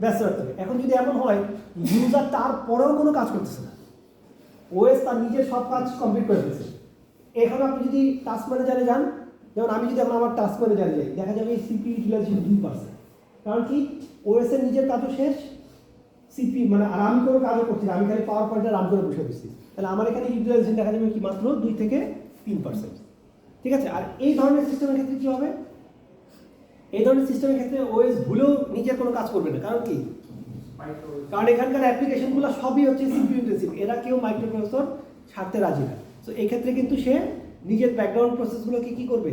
Speaker 1: ব্যস্ত রাখতে হবে। এখন যদি এমন হয় ইউজার তারপরেও কোনো কাজ করতেছে না, ওএস তার নিজের সব কাজ কমপ্লিট করে ফেলছে, এখন আপনি যদি টাস্ক ম্যানেজারে যান, যেমন আমি যদি এখন আমার টাস্ক ম্যানেজারে যাই, দেখা যাবে এই সিপি ইউটিলাইজেশন 2%। কারণ কি, ওএস এর নিজের কাজও শেষ, সিপি মানে আর আমি কোনো কাজও করছি না, আমি খালি পাওয়ার পয়েন্টটা রান করে বসে দিচ্ছি, তাহলে আমার এখানে ইউটিলাইজেশন দেখা যাবে কি মাত্র 2 থেকে 3%। ঠিক আছে। আর এই ধরনের সিস্টেমের ক্ষেত্রে কী হবে, এই ধরনের সিস্টেমের ক্ষেত্রে ওএস ভুলেও নিজের কোনো কাজ করবে না। কারণ কি, কারণ এখানকার অ্যাপ্লিকেশনগুলো সবই হচ্ছে সিপিইউ ইন্টেন্সিভ, এরা কেউ মাইক্রোপ্রসেসর ছাড়তে রাজি না। সো এই ক্ষেত্রে কিন্তু সে নিজের ব্যাকগ্রাউন্ড প্রসেসগুলোকে কী করবে,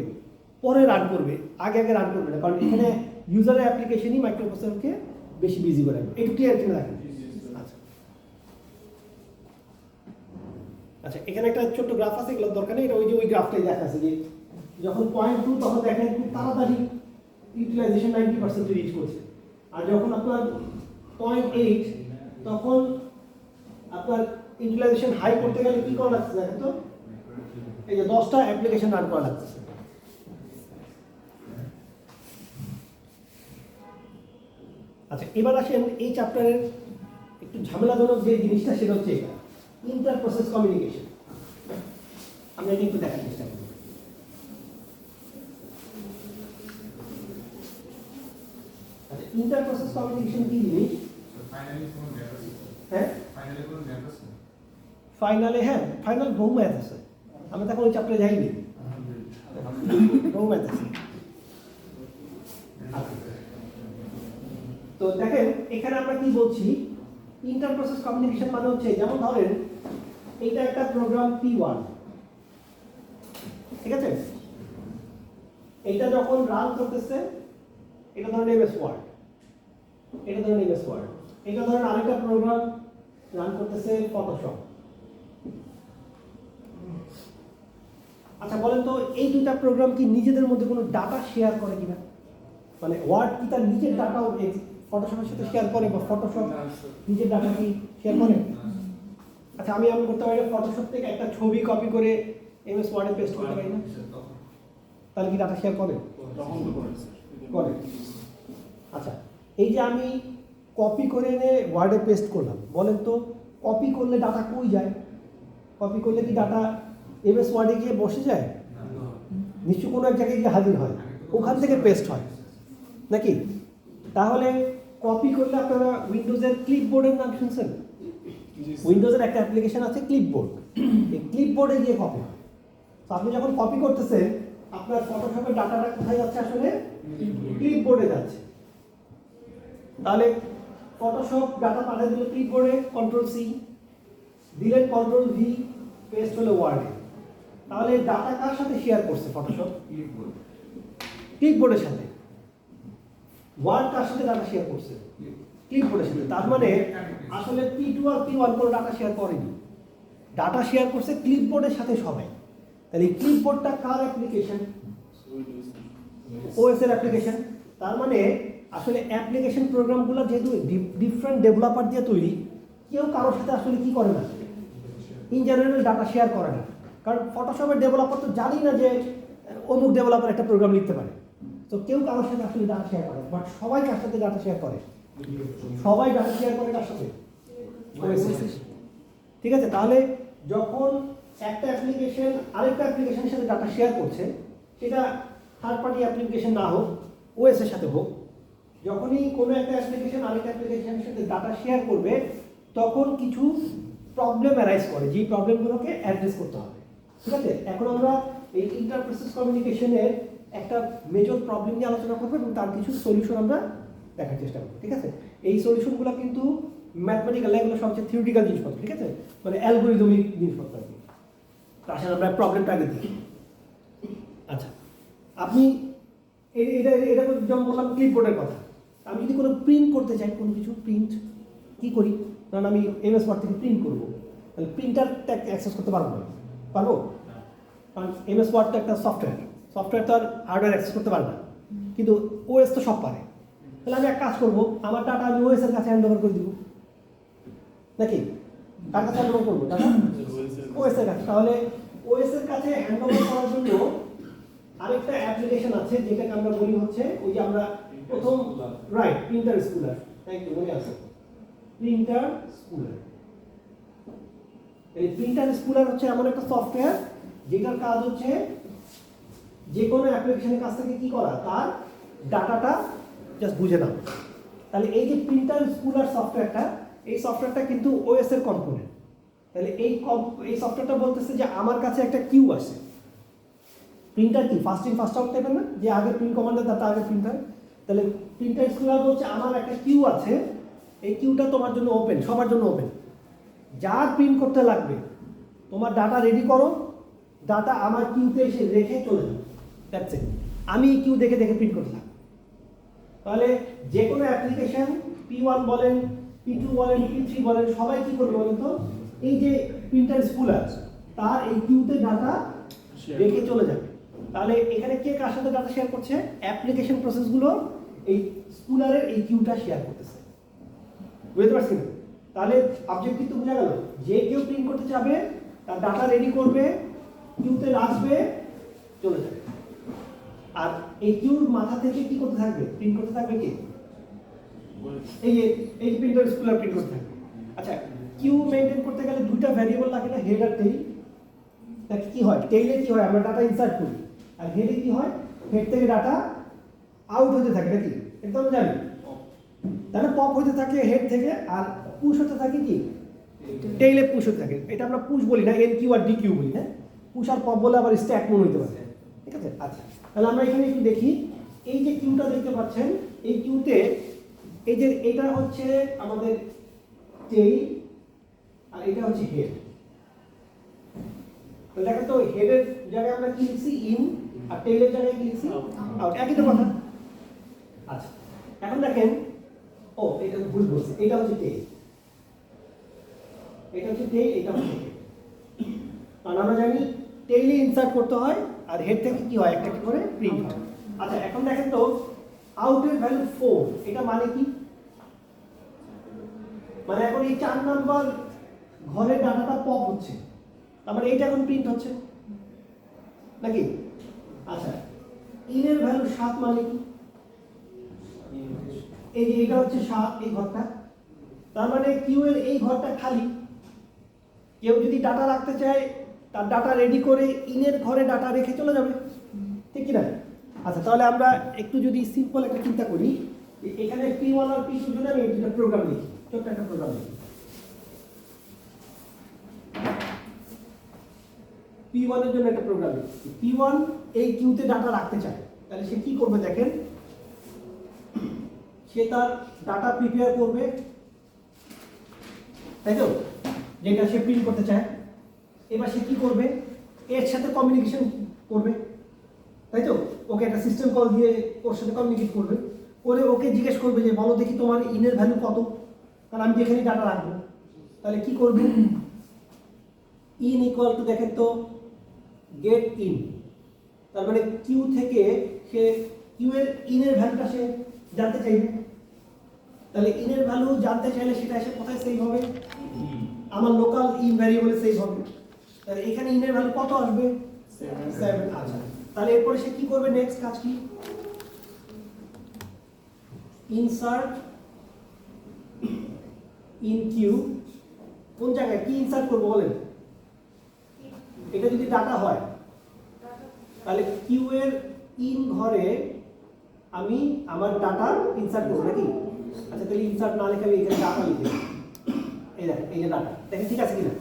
Speaker 1: পরে রান করবে, আগে আগে রান করবে না, কারণ এখানে ইউজারের অ্যাপ্লিকেশনই মাইক্রোপ্রসেসরকে বেশি বিজি করে রাখবে। একটু ক্লিয়ার কিনা রাখেন। আচ্ছা আচ্ছা, এখানে একটা ছোট্ট গ্রাফ আছে, এগুলোর দরকার নেই, এটা ওই যে ওই গ্রাফটাই দেখাচ্ছে যে যখন 0.2 তখন দেখেন খুব তাড়াতাড়ি ইউটিলাইজেশন 90% রিচ করছে, আর যখন আপনার 0.8 তখন আপনার ইউটিলাইজেশন হাই করতে গেলে কি করা লাগছে দেখেন তো, এই যে 10টা অ্যাপ্লিকেশন রান করা লাগতেছে। আচ্ছা, এবার আসেন এই চ্যাপ্টারের একটু ঝামেলাজনক যে জিনিসটা, সেটা হচ্ছে এটা ইন্টার প্রসেস কমিউনিকেশন। আমরা এটা একটু দেখার চেষ্টা করি। আচ্ছা, ইন্টার প্রসেস কমিউনিকেশন কি জিনিস? হ্যাঁ, ফাইনালে, হ্যাঁ ফাইনাল বহু ম্যাথ আছে, আমি তখন ওই চ্যাপ্টারে যাইনি, বহু ম্যাথ আছে। তো দেখেন এখানে আমরা কি বলছি, ইন্টার প্রসেস কমিউনিকেশন মানে হচ্ছে, যেমন ধরেন এইটা একটা প্রোগ্রাম P1, ঠিক আছে, এইটা যখন রান করতেছে, এটা ধরেন MS ওয়ার্ড, এটা ধরেন MS ওয়ার্ড, এটা ধরেন আরেকটা প্রোগ্রাম রান করতেছে ফটোশপ। আচ্ছা বলেন তো, এই দুটা প্রোগ্রাম কি নিজেদের মধ্যে কোনো ডাটা শেয়ার করে কিনা? মানে ওয়ার্ড কি তার নিজের ডাটাও ফটোশপের সাথে শেয়ার করে, বা ফটোশপ নিজের ডাটা কি শেয়ার করে? আচ্ছা, আমি এমন করতে পারি ফটোশপ থেকে একটা ছবি কপি করে MS ওয়ার্ডে পেস্ট করতে পারি না? তাহলে কি ডাটা শেয়ার করে? করে। আচ্ছা, এই যে আমি কপি করে এনে ওয়ার্ডে পেস্ট করলাম, বলেন তো কপি করলে ডাটা কই যায়? কপি করলে কি ডাটা MS ওয়ার্ডে গিয়ে বসে যায়? নিশ্চয়ই কোনো এক জায়গায় গিয়ে হাজির হয়, ওখান থেকে পেস্ট হয় নাকি? তাহলে কপি করলে আপনারা উইন্ডোজের ক্লিপবোর্ডের নাম শুনছেন? উইন্ডোজের একটা অ্যাপ্লিকেশন আছে ক্লিপবোর্ড, এই ক্লিপবোর্ডে গিয়ে কপি হয়। তো আপনি যখন কপি করতেছেন, আপনার ফটোশপের ডাটাটা কোথায় যাচ্ছে? আসলে ক্লিপবোর্ডে যাচ্ছে। তাহলে ফটোশপ ডাটা পাঠিয়ে দিল ক্লিপবোর্ডে, Ctrl+C দিলেন, Ctrl+V, পেস্ট হলো ওয়ার্ডে। তাহলে ডাটা কার সাথে শেয়ার করছে ফটোশপ? ক্লিপবোর্ডের সাথে। ওয়ার্ড কার সাথে ডাটা শেয়ার করছে? ক্লিপবোর্ডের সাথে। তার মানে আসলে P2 আর P1 কোনো ডাটা শেয়ার করেনি, ডাটা শেয়ার করছে ক্লিপবোর্ডের সাথে সবাই। তাহলে ক্লিপবোর্ডটা কার অ্যাপ্লিকেশন? ওএস এর অ্যাপ্লিকেশন। তার মানে আসলে অ্যাপ্লিকেশন প্রোগ্রামগুলো যেহেতু ডিফারেন্ট ডেভেলপার দিয়ে তৈরি, কেউ কারোর সাথে আসলে কি করে না, ইন জেনারেল ডাটা শেয়ার করে না। কারণ ফটোশপের ডেভেলপার তো জানি না যে অমুক ডেভেলপার একটা প্রোগ্রাম লিখতে পারে, তো কেউ কারোর সাথে আসলে ডাটা শেয়ার করে। বাট সবাই কার সাথে ডাটা শেয়ার করে? সবাই ডাটা শেয়ার করে কার সাথে? ঠিক আছে। তাহলে যখন একটা অ্যাপ্লিকেশন আরেকটা অ্যাপ্লিকেশনের সাথে ডাটা শেয়ার করছে, সেটা থার্ড পার্টি অ্যাপ্লিকেশন না হোক, ওএস এর সাথে হোক, যখনই কোনো একটা অ্যাপ্লিকেশন আরেকটা অ্যাপ্লিকেশনের সাথে ডাটা শেয়ার করবে, তখন কিছু প্রবলেম অ্যারাইজ করে, যেই প্রবলেমগুলোকে অ্যাড্রেস করতে হবে। ঠিক আছে। এখন আমরা এই ইন্টার প্রসেস কমিউনিকেশনের একটা মেজর প্রবলেম নিয়ে আলোচনা করবো এবং তার কিছু সলিউশন আমরা দেখার চেষ্টা করবো। ঠিক আছে। এই সলিউশনগুলো কিন্তু ম্যাথমেটিক্যাল, এগুলো সবচেয়ে থিওরিটিক্যাল জিনিসপত্র। ঠিক আছে, মানে অ্যালগোরিদমিক জিনিসপত্র আর কি। আসলে আমরা প্রবলেমটা আগে দিই। আচ্ছা, আপনি এটা যেমন বললাম ক্লিপবোর্ডের কথা, আমি যদি কোনো প্রিন্ট করতে চাই, কোনো কিছু প্রিন্ট কী করি? কারণ আমি MS ওয়ার্ড থেকে প্রিন্ট করবো, তাহলে প্রিন্টারটা অ্যাক্সেস করতে পারবো না, পারবো? কারণ MS ওয়ার্ডটা একটা সফটওয়্যার তো আর হার্ডওয়্যার অ্যাক্সেস করতে পারে না, কিন্তু OS তো সব পারে। তাহলে আমি এক কাজ করবো, আমার ডাটা আমি OS এর কাছে হ্যান্ড ওভার করে দিব নাকি? কার কাছে হ্যান্ড ওভার করবো? ডাটা OS এর কাছে। তাহলে OS এর কাছে হ্যান্ড ওভার করার জন্য আরেকটা অ্যাপ্লিকেশন আছে যেটাকে আমরা বলি হচ্ছে ওই যে আমরা প্রথম রাইট প্রিন্টার স্কুলার, থ্যাংক ইউ, মনে আছে প্রিন্টার স্কুলার। এই প্রিন্টার স্কুলার হচ্ছে এমন একটা সফটওয়্যার যেটার কাজ হচ্ছে যে কোনো অ্যাপ্লিকেশনের কাছ থেকে কি করা, তার ডাটাটা জাস্ট বুঝে নাও। তাহলে এই যে প্রিন্টার স্কুলার সফটওয়্যারটা, এই সফটওয়্যারটা কিন্তু ওএস এর কম্পোনেন্ট। তাহলে এই সফটওয়্যারটা বলতেছে যে আমার কাছে একটা কিউ আছে, প্রিন্টার কি ফার্স্ট ইন ফার্স্ট আউট টাইপের না, যে আগে প্রিন্ট কমান্ডের ডাটা আগে প্রিন্টার। তাহলে প্রিন্টার স্কুলার বলছে আমার একটা কিউ আছে, এই কিউটা তোমার জন্য ওপেন, সবার জন্য ওপেন। যার প্রিন্ট করতে লাগবে তোমার ডাটা রেডি করো, ডাটা আমার কিউতে এসে রেখে চলে যাবে, দ্যাটস ইট। আমি এই কিউ দেখে দেখে প্রিন্ট করতে থাকবো। তাহলে যে কোনো অ্যাপ্লিকেশন P1 বলেন, P2 বলেন, P3 বলেন, সবাই কি করবে বলেন তো, এই যে প্রিন্টার স্কুলার তার এই কিউতে ডাটা রেখে চলে যাবে। তাহলে এখানে কে কার সাথে ডাটা শেয়ার করছে, অ্যাপ্লিকেশন প্রসেসগুলো এই স্কুলারের এই কিউটা শেয়ার করতেছে, বুঝতে পারছি না? তাহলে অবজেক্টিভ তো বোঝা গেল, যে কেউ প্রিন্ট করতে চাবে তার ডাটা রেডি করবে, কিউতে আসবে, চলে যাবে। আর এই কিউর মাথা থেকে কি করতে থাকবে, প্রিন্ট করতে থাকবে কি, এই যে প্রিন্টার স্কুলার প্রিন্ট করতে থাকবে। আচ্ছা, কিউ মেইনটেইন করতে গেলে দুইটা ভ্যারিয়েবল লাগে না, হেড আর টেইল। তাহলে কি হয়, টেইলে কি হয়, আমরা ডাটা ইনসার্ট করি, আর হেডে কি হয়, হেড থেকে ডাটা আউট হতে থাকে নাকি, একদম জানি। তাহলে পপ হতে থাকে হেড থেকে, আর পুশ হতে থাকে কি, টেইলে পুশ হতে থাকে। এটা আমরা পুশ বলি না, N Q R D Q বলি, হ্যাঁ। পুশ আর পপ বলে আবার স্ট্যাক মনে হতে পারে, ঠিক আছে। আচ্ছা, তাহলে আমরা এখানে একটু দেখি, এই যে কিউটা দেখতে পাচ্ছেন, এই কিউতে এই যে এটা হচ্ছে আমাদের টেইল আর এটা হচ্ছে হেড। তো দেখেন তো, হেডের জায়গায় আমরা কি লিখছি, ইন, আর টেইলের জায়গায় কি লিখছি, আউট, একই তো কথা। আচ্ছা, এখন দেখেন, ও এটা ভুল বলছি, এটা হচ্ছে টেইল, এটা হচ্ছে টেইল, এটা হচ্ছে হেড। কারণ আমরা জানি টেইলে ইনসার্ট করতে হয়, আর হেড থেকে কি হয়, একটা করে প্রিন্ট হয়। আচ্ছা, এখন দেখেন তো, আউটের ভ্যালু 4, এটা মানে কি, মানে এখন এই 4 নাম্বার ঘরের ডাটাটা পপ হচ্ছে, তার মানে এইটা এখন প্রিন্ট হচ্ছে নাকি। আচ্ছা, ইনের ভ্যালু 7 মানে কি, এই যে এটা হচ্ছে 7, এই ঘরটা, তার মানে কিউ এর এই ঘরটা খালি। কেউ যদি ডাটা রাখতে চায়, তার ডাটা রেডি করে ইনের ঘরে ডাটা রেখে চলে যাবে, ঠিক কি না। আচ্ছা, তাহলে আমরা একটু যদি সিম্পল একটা চিন্তা করি, এখানে P1 আর P2 জন্য আমি একটা প্রোগ্রাম লিখি, ছোট্ট একটা প্রোগ্রাম লিখি। P1 এর জন্য একটা প্রোগ্রাম লিখি। P1 এই কিউতে ডাটা রাখতে চায়, তাহলে সে কি করবে দেখেন, সে তার ডাটা প্রিপেয়ার করবে, তাই তো, যেটা সে প্রিন্ট করতে চায়। এবার সে কি করবে, এর সাথে কমিউনিকেশন করবে, তাই তো, ওকে একটা সিস্টেম কল দিয়ে ওর সাথে কমিউনিকেট করবে, করে ওকে জিজ্ঞেস করবে যে বলো দেখি তোমার ইনের ভ্যালু কত, কারণ আমি যেখানে ডাটা রাখবো। তাহলে কি করবে, ইন ইকুয়াল টু, দেখেন তো, গেট ইন, তার মানে কিউ থেকে সে কিউ এর ইনের ভ্যালুটা সে জানতে চাইবে। তাহলে ইনের ভ্যালু জানতে চাইলে সেটা এসে কোথায় সেভ হবে, আমার লোকাল ইন ভ্যারিয়েবলে সেভ হবে। তাহলে এখানে ইনের ভ্যালু কত আসবে, 7। আচ্ছা, তাহলে এরপরে সে কি করবে, নেক্সট কাজ কি, ইনসার্ট ইন কিউ। কোন জায়গায় কি ইনসার্ট করবো বলেন, এটা যদি ডাটা হয় তাহলে কিউ এর ইন ঘরে আমি আমার ডাটা ইনসার্ট করবো নাকি। আচ্ছা, তাহলে ইনসার্ট না লিখে আমি এখানে ডাটা লিখে, এই দেখেন, এই যে ডাটা, দেখেন ঠিক আছে কিনা,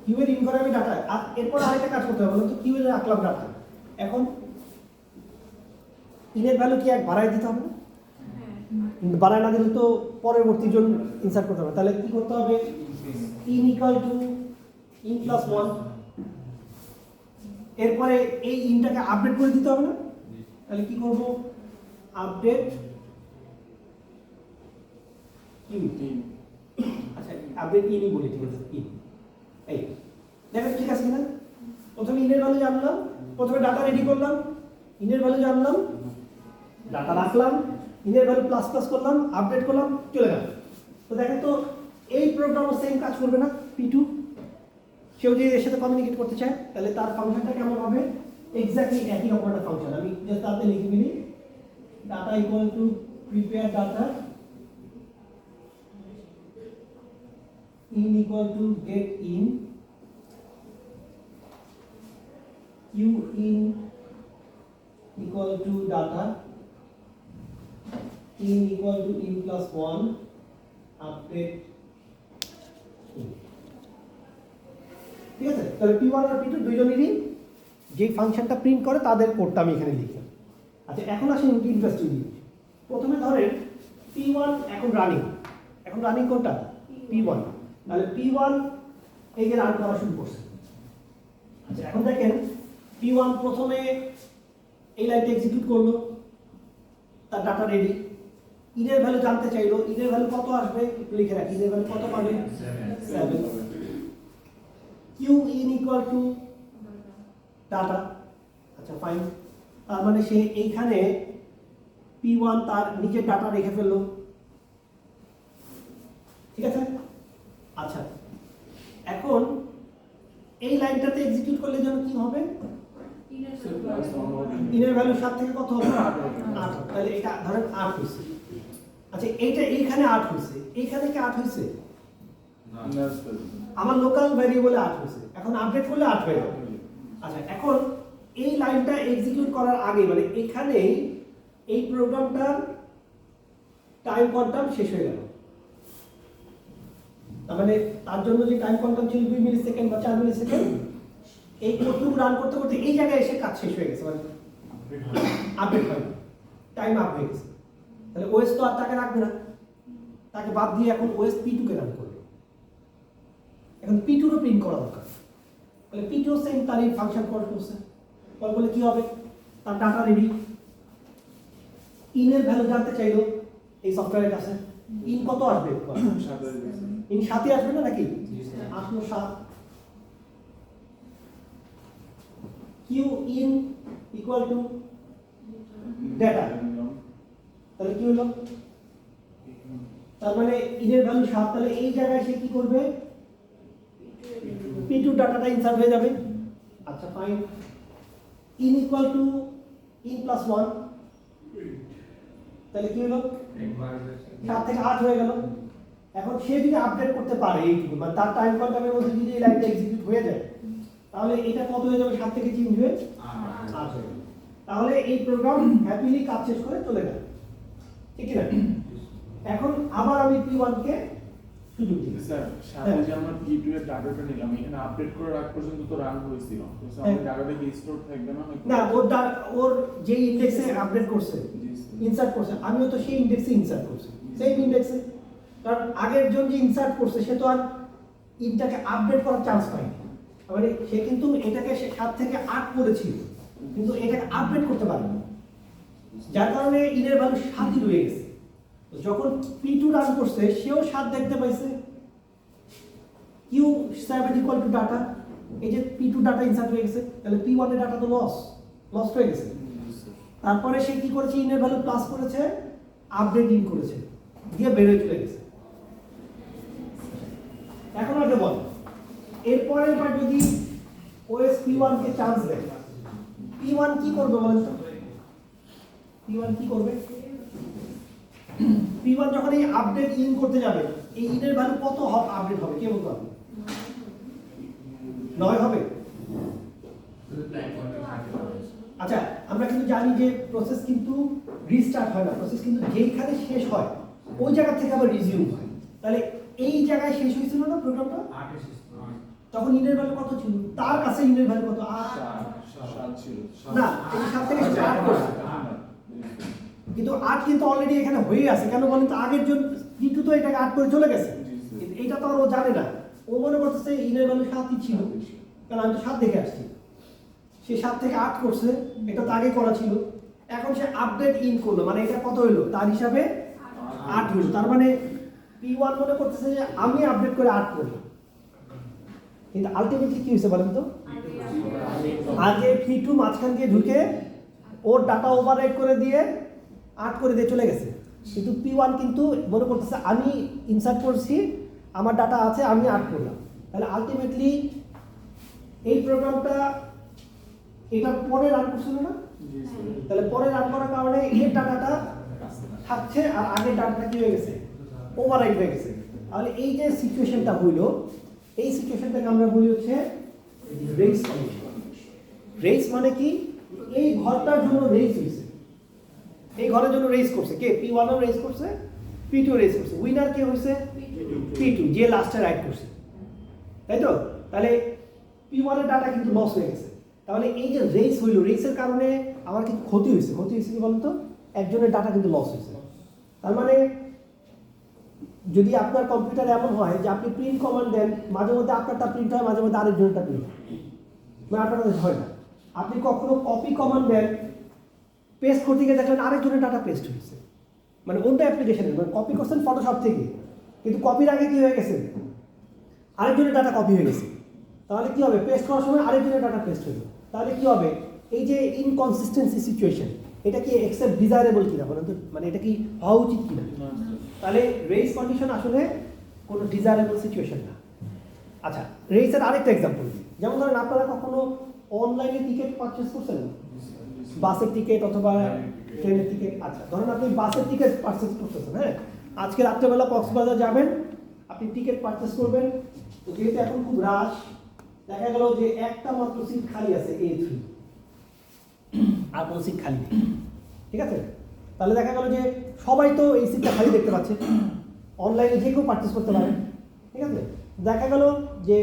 Speaker 1: কিউ এর ইন ঘরে আমি ডাটা। আর এরপর আরেকটা কাজ করতে হবে, বলুন তো, কিউ এর রাখলাম ডাটা, এখন ইনের ভ্যালু কি এক বাড়ায় দিতে হবে, বাড়ায় না দিলে তো পরবর্তী জন ইনসার্ট করতে হবে। তাহলে কি করতে হবে, in equal to in plus 1, এরপরে এই ইনটাকে আপডেট করে দিতে হবে না। তাহলে কি করব, আপডেট কিউ। আচ্ছা, আপডেট ইনই বলি, ঠিক আছে, ইন। এই দেখেন ঠিক আছে কিনা, প্রথমে ইনের ভ্যালু জানলাম, প্রথমে ডাটা রেডি করলাম, ইনের ভ্যালু জানলাম, ডাটা রাখলাম, ইনের ভ্যালু প্লাস প্লাস করলাম, আপডেট করলাম, চলে গেল। তো দেখেন তো, এই প্রোগ্রামও সেম কাজ করবে না P2। কেউ যদি এর সাথে কমিউনিকেট করতে চায়, তাহলে তার ফাংশনটা কেমন হবে, এক্স্যাক্টলি একই রকম একটা ফাংশন। আমি জাস্ট তাতে লিখে দিই data equal to prepare data in equal to get in q in equal to data in equal to in plus 1 update in। ঠিক আছে, তাহলে p1 আর p2 দুইজনেরই যে ফাংশনটা প্রিন্ট করে তাদের কোডটা আমি এখানে লিখলাম। আচ্ছা, এখন আসেন ইন্টারেস্টিং জিনিস। প্রথমে ধরেন p1 এখন রানিং কোনটা p1, তাহলে p1 এই যে রান করা শুরু করছে। আচ্ছা, এখন দেখেন p1 প্রথমে এই লাইনটা এক্সিকিউট করলো, তার ডাটা রেডি, ইনের ভ্যালু জানতে চাইলো, ইনের ভ্যালু কত আসবে একটু লিখে রাখি, ইনের ভ্যালু কত পাবে 7, q in equal to data. আচ্ছা ফাইন, তার মানে সে এইখানে p1 তার নিজের ডাটা রেখে ফেললো, ঠিক আছে। আচ্ছা, এখন এই লাইনটাতে এক্সিকিউট করলে যেন কি হবে, ইনের ভ্যালু 7 থেকে কত হবে 8, তাহলে এটা ধরেন 8 হয়েছে। আচ্ছা, এইটা এইখানে 8 হয়েছে, এইখানে কি 8 হয়েছে? আমার লোকাল ভ্যারিয়েবলে 8 হয়েছে, এখন আপডেট করলে 8 হয়ে যাবে। আচ্ছা, এখন এই লাইনটা এক্সিকিউট করার আগে মানে এখানেই এই প্রোগ্রামটার টাইম কোয়ান্টাম শেষ হয়ে গেল। তার মানে তার জন্য যে টাইম কোয়ান্টাম ছিল 2 মিলি সেকেন্ড বা 4 মিলি সেকেন্ড, এই কোডটুকু রান করতে করতে এই জায়গায় এসে কাজ শেষ হয়ে গেছে, মানে আপডেট হয়, টাইম আপ হয়ে গেছে। তাহলে ওএস তো আর তাকে রাখবে না, তাকে বাদ দিয়ে এখন ওএস p2 কে রান করবে। এখন p2 রও প্রিন্ট করা দরকার, তাহলে p2 সেম তার এই ফাংশন কল করছে, কল করলে কি হবে, তার ডাটা রেডি, ইনের ভ্যালু জানতে চাইলো এই সফটওয়্যারের কাছে, ইন কত আসবে, ইন 7 আসবে না নাকি, আসলো 7, q in equal to data, তাহলে কি হলো, তার মানে ইনের ভ্যালু 7, তাহলে এই জায়গায় সে কি করবে, p2 ডাটাটা ইনসার্ট হয়ে যাবে। আচ্ছা fine, in equal to in plus 1, তাহলে কি হলো 7 থেকে 8 হয়ে গেল। এখন সে যদি আপডেট করতে পারে এইটুকু, মানে তার টাইম কোয়ান্টামের মধ্যে যদি এই লাইনটা এক্সিকিউট হয়ে যায়, তাহলে এটা কত হয়ে যাবে, 7 থেকে চেঞ্জ হয়ে 8 হয়ে যাবে। তাহলে এই প্রোগ্রাম হ্যাপিলি কাজ শেষ করে চলে গেল, ঠিক না? এখন আবার আমি p1 কে সুযোগ দিই।
Speaker 4: স্যার, সাথে যে আমরা p2 এর ডাটাটা নিলাম, এখানে আপডেট করে রাখ পর্যন্ত তো রান হয়েছিল, তো আমাদের ডাটাটা কি স্টোর থাকবে না?
Speaker 1: না, ওর যে ইন্ডেক্সে আপডেট করছে, ইনসার্ট করছে, আমিও তো সেই ইন্ডেক্সে ইনসার্ট করছি, সেম ইন্ডেক্সে। কারণ আগের জন যে ইনসার্ট করছে সে তো আর ইনটাকে আপডেট করার চান্স পায়নি, মানে সে কিন্তু এটাকে 7 থেকে 8 করেছিল, কিন্তু এটাকে আপডেট করতে পারেনি, যার কারণে ইনের ভ্যালু 7ই রয়ে গেছে। যখন p2 রান করছে সেও 7 দেখতে পাইছে, q7 ইকুয়াল টু ডাটা, এই যে p2 ডাটা ইনসার্ট হয়ে গেছে, তাহলে p1 এর ডাটা তো লস হয়ে গেছে। তারপরে সে কি করেছে, ইনের ভ্যালু প্লাস করেছে, আপডেট ইন করেছে, দিয়ে বের হয়ে চলে গেছে। এখন আগে বল, এরপরের বার যদি ওএস p1 কে চান্স দেয়, p1 কি করবে বলেন তো, p1 কি করবে, p1 যখন এই আপডেট ইন করতে যাবে, এই ইনের ভ্যালু কত আপডেট হবে, কে বলতে পারবে? 9 হবে। আচ্ছা, আমরা কিন্তু জানি যে প্রসেস কিন্তু রিস্টার্ট হয় না, প্রসেস কিন্তু যেইখানে শেষ হয় ওই জায়গা থেকে আবার রিজিউম হয়। তাহলে এই জায়গায় শেষ হয়েছিল না প্রোগ্রামটা, তখন ইনের ভ্যালু কত ছিল, তার কাছে ইনের ভ্যালু কত,
Speaker 4: 7 ছিল
Speaker 1: না, এই 7 থেকে 8 করছে, কিন্তু 8 কিন্তু অলরেডি এখানে হয়ে আছে। কেন বলেন তো, আগের জন p2 তো এটাকে 8 করে চলে গেছে, এইটা তো আর ও জানে না, ও মনে করতেছে ইনের ভ্যালু 7ই ছিল, কারণ আমি তো 7 দেখে আসছি। সে 7 থেকে 8 করছে, এটা তো আগে করা ছিল, এখন সে আপডেট ইন করলো, মানে এটা কত হলো, তার হিসাবে 8 হলো। তার মানে p1 মনে করতেছে যে আমি আপডেট করে 8 করলাম, কিন্তু আলটিমেটলি কি হয়েছে বলেন তো, আগে p2 মাঝখান দিয়ে ঢুকে ওর ডাটা ওভাররাইট করে দিয়ে 8 করে দিয়ে চলে গেছে, কিন্তু p1 কিন্তু মনে করতেছে আমি ইনসার্ট করছি, আমার ডাটা আছে, আমি 8 করলাম। তাহলে আলটিমেটলি এই প্রোগ্রামটা এটা পরে রান করছিল না?
Speaker 4: জি স্যার।
Speaker 1: তাহলে পরে রান করার কারণে এর ডাটাটা থাকছে আর আগের ডাটাটা কি হয়ে গেছে, ওভাররাইট হয়ে গেছে। তাহলে এই যে সিচুয়েশনটা হইলো, এই সিচুয়েশনটাকে আমরা বলি হচ্ছে রেস কন্ডিশন। রেস মানে কি, এই ঘরটার জন্য রেস হয়েছে, এই ঘরের জন্য রেস করছে কে, P1 ও রেস করছে, P2 রেস করছে, উইনার কে হয়েছে P2, যে লাস্টে রাইট করছে, তাই তো? তাহলে P1 এর ডাটা কিন্তু লস হয়ে গেছে। তাহলে এই যে রেস হইলো, রেসের কারণে আমার কিন্তু ক্ষতি হয়েছে। ক্ষতি হয়েছে কি বলতো, একজনের ডাটা কিন্তু লস হয়েছে। তার মানে যদি আপনার কম্পিউটার এমন হয় যে আপনি প্রিন্ট কমান্ড দেন, মাঝে মধ্যে আপনারটা প্রিন্ট হয়, মাঝে মধ্যে আরেকজনেরটা প্রিন্ট হয়, মানে আপনার কাছে হয় না। আপনি কখনো কপি কমান্ড দেন, পেস্ট করতে গিয়ে দেখলেন আরেকজনের ডাটা পেস্ট হয়েছে, মানে অন্য অ্যাপ্লিকেশনে, মানে কপি করছেন ফটোশপ থেকে, কিন্তু কপির আগে কি হয়ে গেছে, আরেকজনের ডাটা কপি হয়ে গেছে। তাহলে কি হবে, পেস্ট করার সময় আরেকজনের ডাটা পেস্ট হলো। তাহলে কি হবে, এই যে ইনকনসিস্টেন্সি সিচুয়েশন, এটা কি এক্সেপ্ট ডিজায়ারেবল কিনা বলেন তো, মানে এটা কি হওয়া উচিত কিনা? তাহলে রেস কন্ডিশন আসলে কোনো ডিজায়ারেবল সিচুয়েশন না। আচ্ছা, রেসের আরেকটা এক্সাম্পল দিই। যেমন ধরেন আপনারা কখনো অনলাইনে টিকিট পারচেস করছেন, বাসের টিকিট অথবা ট্রেনের টিকিট। আচ্ছা, ধরেন আপনি বাসের টিকিট পারচেস করতেছেন, হ্যাঁ, আজকে রাত্রেবেলা কক্সবাজার যাবেন, আপনি টিকিট পারচেস করবেন। তো যেহেতু এখন খুব রাশ, দেখা গেল যে একটা মাত্র সিট খালি আছে A3, আর কোনো সিট খালি নেই, ঠিক আছে? তাহলে দেখা গেল যে সবাই তো এই সিটটা খালি দেখতে পাচ্ছে, অনলাইনে যে কেউ পারচেস করতে পারে, ঠিক আছে? দেখা গেল যে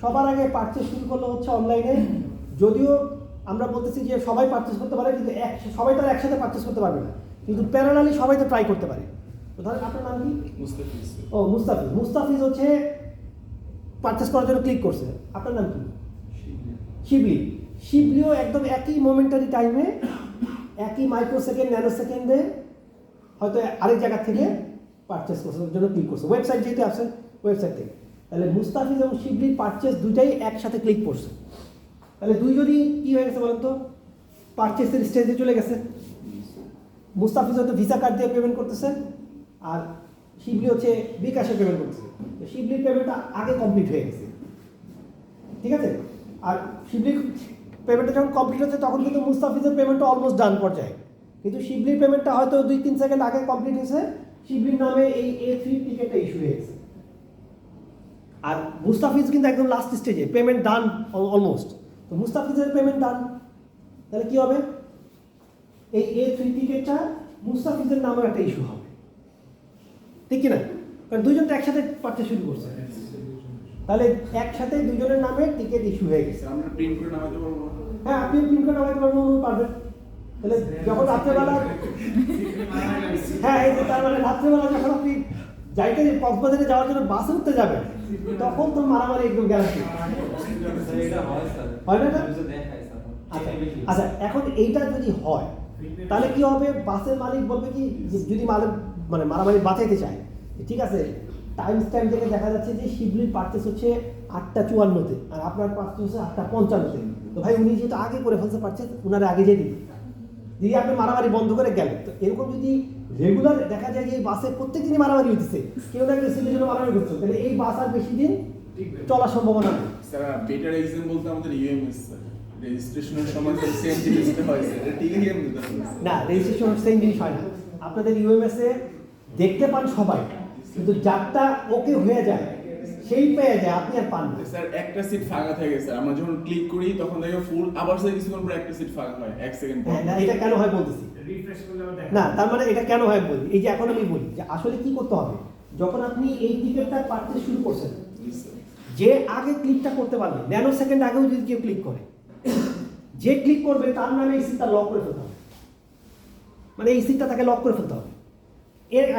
Speaker 1: সবার আগে পারচেস শুরু করলো হচ্ছে অনলাইনে, যদিও আমরা বলতেছি যে সবাই পারচেস করতে পারে, কিন্তু সবাই তো আর একসাথে পারচেস করতে পারবে না, কিন্তু প্যারালালি সবাই তো ট্রাই করতে পারে। তো ধরেন আপনার নাম কি?
Speaker 4: মুস্তাফিজ।
Speaker 1: ও মুস্তাফিজ। মুস্তাফিজ হচ্ছে পারচেস করার জন্য ক্লিক করছে। আপনার নাম কি? শিবলি। শিবলিও একদম একই মোমেন্টারি টাইমে, একই মাইক্রোসেকেন্ড ন্যানো সেকেন্ডে হয়তো আরেক জায়গা থেকে পারচেস করছে, জন্য ক্লিক করছে, ওয়েবসাইট যেহেতু আছে ওয়েবসাইট থেকে। তাহলে মুস্তাফিজ এবং শিবলির পারচেস দুইটাই একসাথে ক্লিক করছে। তাহলে দুইজনই কি হয়ে গেছে বলেন তো, পারচেসের স্টেজে চলে গেছে। মুস্তাফিজ হয়তো ভিসা কার্ড দিয়ে পেমেন্ট করতেছে, আর শিবলি হচ্ছে বিকাশে পেমেন্ট করতেছে। তো শিবলির পেমেন্টটা আগে কমপ্লিট হয়ে গেছে, ঠিক আছে? আর শিবলির পেমেন্টটা যখন কমপ্লিট হচ্ছে তখন কিন্তু মুস্তাফিজের পেমেন্টটা অলমোস্ট ডান পর্যায়ে, কিন্তু শিবলির পেমেন্টটা হয়তো 2-3 সেকেন্ড আগে কমপ্লিট হয়েছে। শিবলির নামে এই A3 টিকিটটা ইস্যু হয়ে গেছে, আর মুস্তাফিজ কিন্তু একদম লাস্ট স্টেজে, পেমেন্ট ডান অলমোস্ট। তো মুস্তাফিজের পেমেন্ট ডান, তাহলে কি হবে, এই A3 টিকিটটা মুস্তাফিজের নামে একটা ইস্যু হবে, ঠিক কিনা? কারণ দুইজন তো একসাথে পারচেস শুরু করছে, তাহলে একসাথে দুজনের নামে টিকিট ইস্যু হয়ে গেছে।
Speaker 4: আমরা প্রিন্ট করে নামাতে পারবো?
Speaker 1: হ্যাঁ, আপনি প্রিন্ট করে নামাতে পারবেন, উনি পারবেন। তাহলে যখন রাত্রেবেলা, হ্যাঁ, এই যে তার মানে রাত্রেবেলা যখন আপনি যাইতে কক্সবাজারে যাওয়ার জন্য বাসে উঠতে যাবেন, তখন তো মারামারি একদম গ্যারান্টি, হয় না? আচ্ছা আচ্ছা, এখন এইটা যদি হয় তাহলে কি হবে, বাসের মালিক বলবে কি, যদি মানে মারামারি বাঁচাইতে চায়, ঠিক আছে, টাইম স্ট্যাম্প থেকে দেখা যাচ্ছে যে শিবলির পারচেস হচ্ছে 8:54-তে আর আপনার পারচেস হচ্ছে 8:55-তে। তো ভাই উনি যেহেতু আগে করে ফেলছে পারচেস, উনারা আগে যেয়ে দিন, দিয়ে আপনি মারামারি বন্ধ করে গেলেন। তো এরকম যদি রেগুলার দেখা যায় যে এই বাসে প্রত্যেক দিনই মারামারি হচ্ছে, কেউ না কেউ সিটের জন্য মারামারি করছে, তাহলে এই বাস আর বেশি দিন চলার সম্ভাবনা নেই।
Speaker 4: স্যার বেটার এক্সাম্পল তো আমাদের ইউএমএস স্যার, রেজিস্ট্রেশনের সময় তো সেম জিনিসটা হয় স্যার, এটা ঠিক আছে?
Speaker 1: না, রেজিস্ট্রেশন সেম জিনিস হয় না। আপনাদের ইউএমএস এ দেখতে পান সবাই, কিন্তু যারটা ওকে হয়ে যায় সেই পেয়ে যায়, আপনি আর পান না।
Speaker 4: স্যার একটা সিট ফাঁকা থাকে স্যার, আমরা যখন ক্লিক করি তখন দেখে ফুল, আবার স্যার কিছুক্ষণ পর একটা সিট ফাঁকা হয় 1 সেকেন্ড পর।
Speaker 1: হ্যাঁ, না, এটা কেন হয় বলতেছি না, তার মানে এটা কেন হয় বলি, এই যে এখন আমি বলি যে আসলে কি করতে হবে, যখন আপনি এই টিকিটটা পারচেজ শুরু করছেন, যে আগে ক্লিকটা করতে পারবে, ন্যানো সেকেন্ড আগেও যদি কেউ ক্লিক করে, যে ক্লিক করবে তার নামে এই সিটটা লক করে ফেলতে হবে, মানে এই সিটটা তাকে লক করে ফেলতে হবে।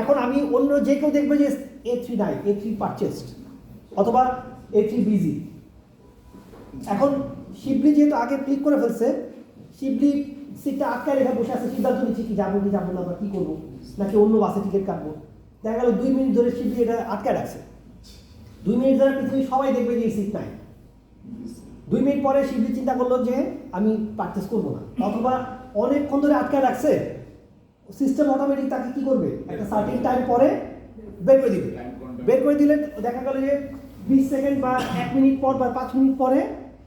Speaker 1: এখন আমি অন্য যে কেউ দেখবে যে A3 নাই, A3 পারচেসড অথবা A3 বিজি। এখন শিবলি যেহেতু আগে ক্লিক করে ফেলছে, শিবলি সিটটা আটকায় রেখে বসে আছে, সিদ্ধান্ত নিচ্ছে কি যাবো কি যাবো না, বা কী করবো, নাকি অন্য বাসে টিকিট কাটবো। দেখা গেল 2 মিনিট ধরে শিবলি এটা আটকায় রাখছে, 2 মিনিট ধরে পৃথিবীর সবাই দেখবে যে এই সিট নাই। 2 মিনিট পরে শিবলি চিন্তা করলো যে আমি পারচেস করবো না, অথবা অনেকক্ষণ ধরে আটকায় রাখছে, সিস্টেম অটোমেটিক তাকে কি করবে, একটা সার্টেন টাইম পরে বের করে দিবে। বের করে দিলে দেখা গেল যে 20 সেকেন্ড বা 1 মিনিট পর বা 5 মিনিট পরে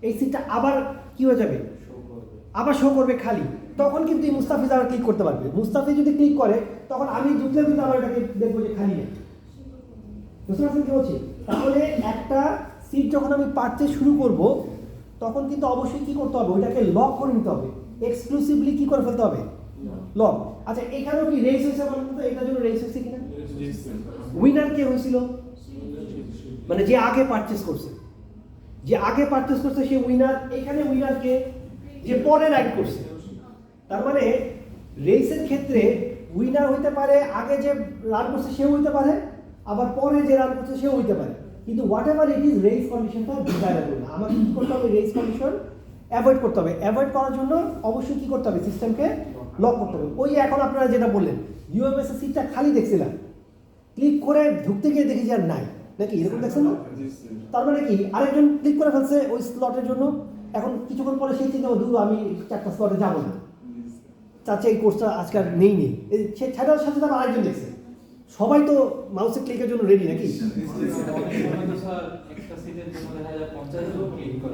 Speaker 1: এই সিটটা আবার কি হয়ে যাবে, আবার শো করবে খালি, তখন কিন্তু এই মুস্তাফিজ আবার ক্লিক করতে পারবে। মুস্তাফিজ যদি ক্লিক করে তখন আমি ঢুকলে কিন্তু আবার এটাকে দেখবো যে খালি নেই। বুঝতে পারছেন কি বলছি? তাহলে একটা সিট যখন আমি পারচেজ শুরু করব তখন কিন্তু অবশ্যই কি করতে হবে, ওইটাকে লক করে নিতে হবে, এক্সক্লুসিভলি কি করে ফেলতে হবে, লক। আচ্ছা এখানেও কি রেস হয়েছে বলুন তো, এটার জন্য রেস হয়েছে কিনা? উইনার কে হয়েছিল? মানে যে আগে পারচেজ করছে, যে আগে পারচেজ করছে সে উইনার। এখানে উইনার কে? যে পরে রাইড করছে। তার মানে রেসের ক্ষেত্রে উইনার হইতে পারে আগে যে রান করছে সেও হইতে পারে, আবার পরে যে রান করছে সেও হইতে পারে, কিন্তু what ever it is race কন্ডিশনটা ডিজায়ারেবল না। আমাকে কী করতে হবে, রেস কন্ডিশন অ্যাভয়েড করতে হবে। অ্যাভয়েড করার জন্য অবশ্যই কী করতে হবে, সিস্টেমকে লক করতে হবে। ওই যে এখন আপনারা যেটা বললেন ইউএমএস এর সিটটা খালি দেখছিলাম, ক্লিক করে ঢুকতে গিয়ে দেখি যে আর নাই, নাকি এরকম দেখছেন না? তার মানে কি আরেকজন ক্লিক করে ফেলছে ওই স্লটের জন্য, এখন কিছুক্ষণ পরে সেই চিন্তা দূর আমি 4টা স্লটে যাবো না, চাচা এই কোর্সটা আজকাল নেই সে ছাড়ার সাথে সাথে আরেকজন দেখছে। সবাই তো মাউসে ক্লিকের জন্য রেডি নাকি?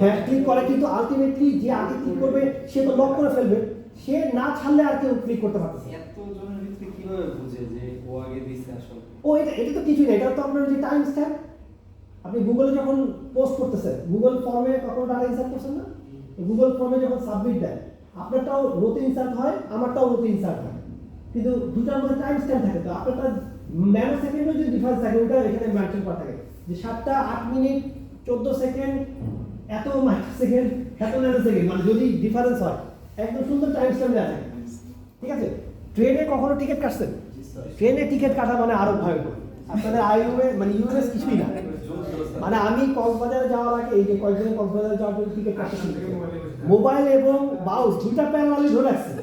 Speaker 1: হ্যাঁ ক্লিক করে, কিন্তু আলটিমেটলি যে আগে ক্লিক করবে সে তো লক করে ফেলবে, সে না ছাড়লে আর কেউ ক্লিক করতে পারতেছে।
Speaker 5: এতজনের ভিতরে কিভাবে বুঝে যে ও আগে দিছে আসলে?
Speaker 1: ও এটা তো কিছুই না, এটা তো আপনার যে টাইম স্ট্যাম্প। আপনি গুগলে যখন পোস্ট করতেছেন, গুগল ফর্মে কখনো ডাটা ইনসার্ট করছেন না? গুগল ফর্মে যখন সাবমিট দেয় আপনারটাও রোতে ইনসার্ট হয়, আমারটাও রোতে ইনসার্ট হয়, কিন্তু দুটার মধ্যে টাইম স্ট্যাম্প থাকে। তো আপনারটা ন্যানো সেকেন্ডও যদি ডিফারেন্স থাকে ওটা এখানে মেনশন করা থাকে যে 7টা 8 মিনিট 14 সেকেন্ড এত মাইক্রো সেকেন্ড এত ন্যানো সেকেন্ড, মানে যদি ডিফারেন্স হয় একদম সুন্দর টাইম স্ট্যাম্প দেওয়া থাকে। ঠিক আছে? ট্রেনে কখনো টিকিট কাটছেন? ট্রেনে টিকিট কাটা মানে আরো ভয়ঙ্কর। আপনাদের আইইউএ মানে ইউএস কিছুই না, মানে আমি কক্সবাজারে যাওয়ার আগে এই যে কয়েকদিন কক্সবাজারে যাওয়ার জন্য টিকিট কাটতে শুরু করি, মোবাইল এবং মাউস দুইটা প্যারালালি ধরে রাখছি,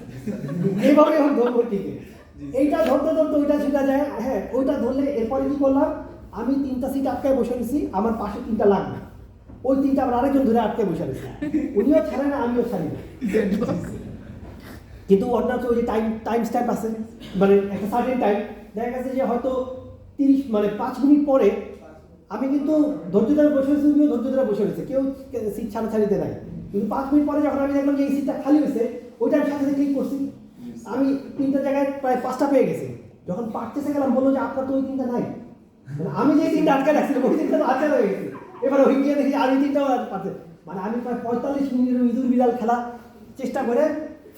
Speaker 1: এইভাবে এখন ধরবো টিকিট। এইটা ধরতে ধরতে ওইটা ছুটা যায়, হ্যাঁ ওইটা ধরলে এরপরে কি করলাম, আমি 3টা সিট আটকায় বসে নিছি, আমার পাশে 3টা লাগবে, ওই 3টা আবার আরেকজন ধরে আটকে বসে নিছি, উনিও ছাড়ে না আমিও ছাড়ি না। কিন্তু অন্যান্য ওই যে টাইম স্ট্যাম্প আছে, মানে একটা সার্টেন টাইম, দেখা গেছে যে হয়তো 30 মানে 5 মিনিট পরে আমি কিন্তু ধৈর্য ধরে বসে রয়েছি, উনিও ধৈর্য ধরে বসে রয়েছে, কেউ সিট ছাড়াছাড়িতে নাই, কিন্তু 5 মিনিট পরে যখন আমি দেখলাম যে এই সিটটা খালি হয়েছে ওইটা আমি সাথে সাথে ক্লিক করছি, আমি 3টা জায়গায় প্রায় 5টা পেয়ে গেছি। যখন পারচেসে গেলাম বললো যে আপনার তো ওই 3টা নাই, মানে আমি যে 3টা আটকে রাখছিলাম ওই 3টা তো আটকে রয়ে গেছে, এবার ওই গিয়ে দেখি আর ওই 3টাও পাচ্ছে, মানে আমি প্রায় 45 মিনিটের ইঁদুর বিড়াল খেলা চেষ্টা করে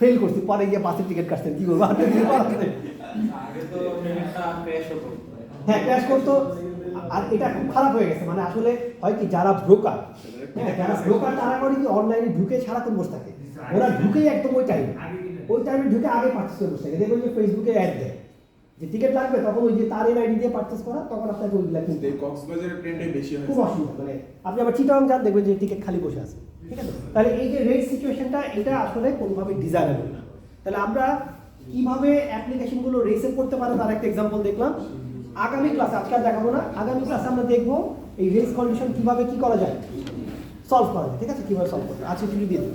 Speaker 1: ফেল করছি, পরে গিয়ে বাসের টিকিট কাটছেন, কি করবো?
Speaker 5: আগে তো ট্রেনটা ক্র্যাশও করতো।
Speaker 1: হ্যাঁ ক্র্যাশ করতো, আর এটা খুব খারাপ হয়ে গেছে। মানে আসলে হয় কি যারা ব্রোকার, হ্যাঁ যারা ব্রোকার তারা করে কি অনলাইনে ঢুকে সারাক্ষণ বসে থাকে, ওরা ঢুকেই একদম ওই টাইমে ঢুকে আগে পারচেস করে বসে থাকে। দেখবেন যে ফেসবুকে অ্যাড দেয় যে টিকিট লাগবে, তখন ওই যে তার আইডি দিয়ে পারচেস করা, তখন আপনাকে ওইগুলা কিনতে
Speaker 4: এই কক্সবাজারের ট্রেনটাই বেশি হয়।
Speaker 1: খুব অসুবিধা। মানে আপনি আবার চিটাগাং যান দেখবেন যে টিকিট খালি বসে আছে। ঠিক আছে? তাহলে এই যে রেট সিচুয়েশনটা এটা আসলে কোনোভাবে ডিজায়ারেবল না। তাহলে আমরা কিভাবে অ্যাপ্লিকেশনগুলো রেসে করতে পারে তার একটা এক্সাম্পল দেখলাম। আগামী ক্লাসে, আজকে আর দেখাবো না, আগামী ক্লাসে আমরা দেখবো এই রেস কন্ডিশন কিভাবে কি করা যায়, সলভ করা যায়। ঠিক আছে? কিভাবে সলভ করতে, আজকে ছুটি দিয়ে দিই।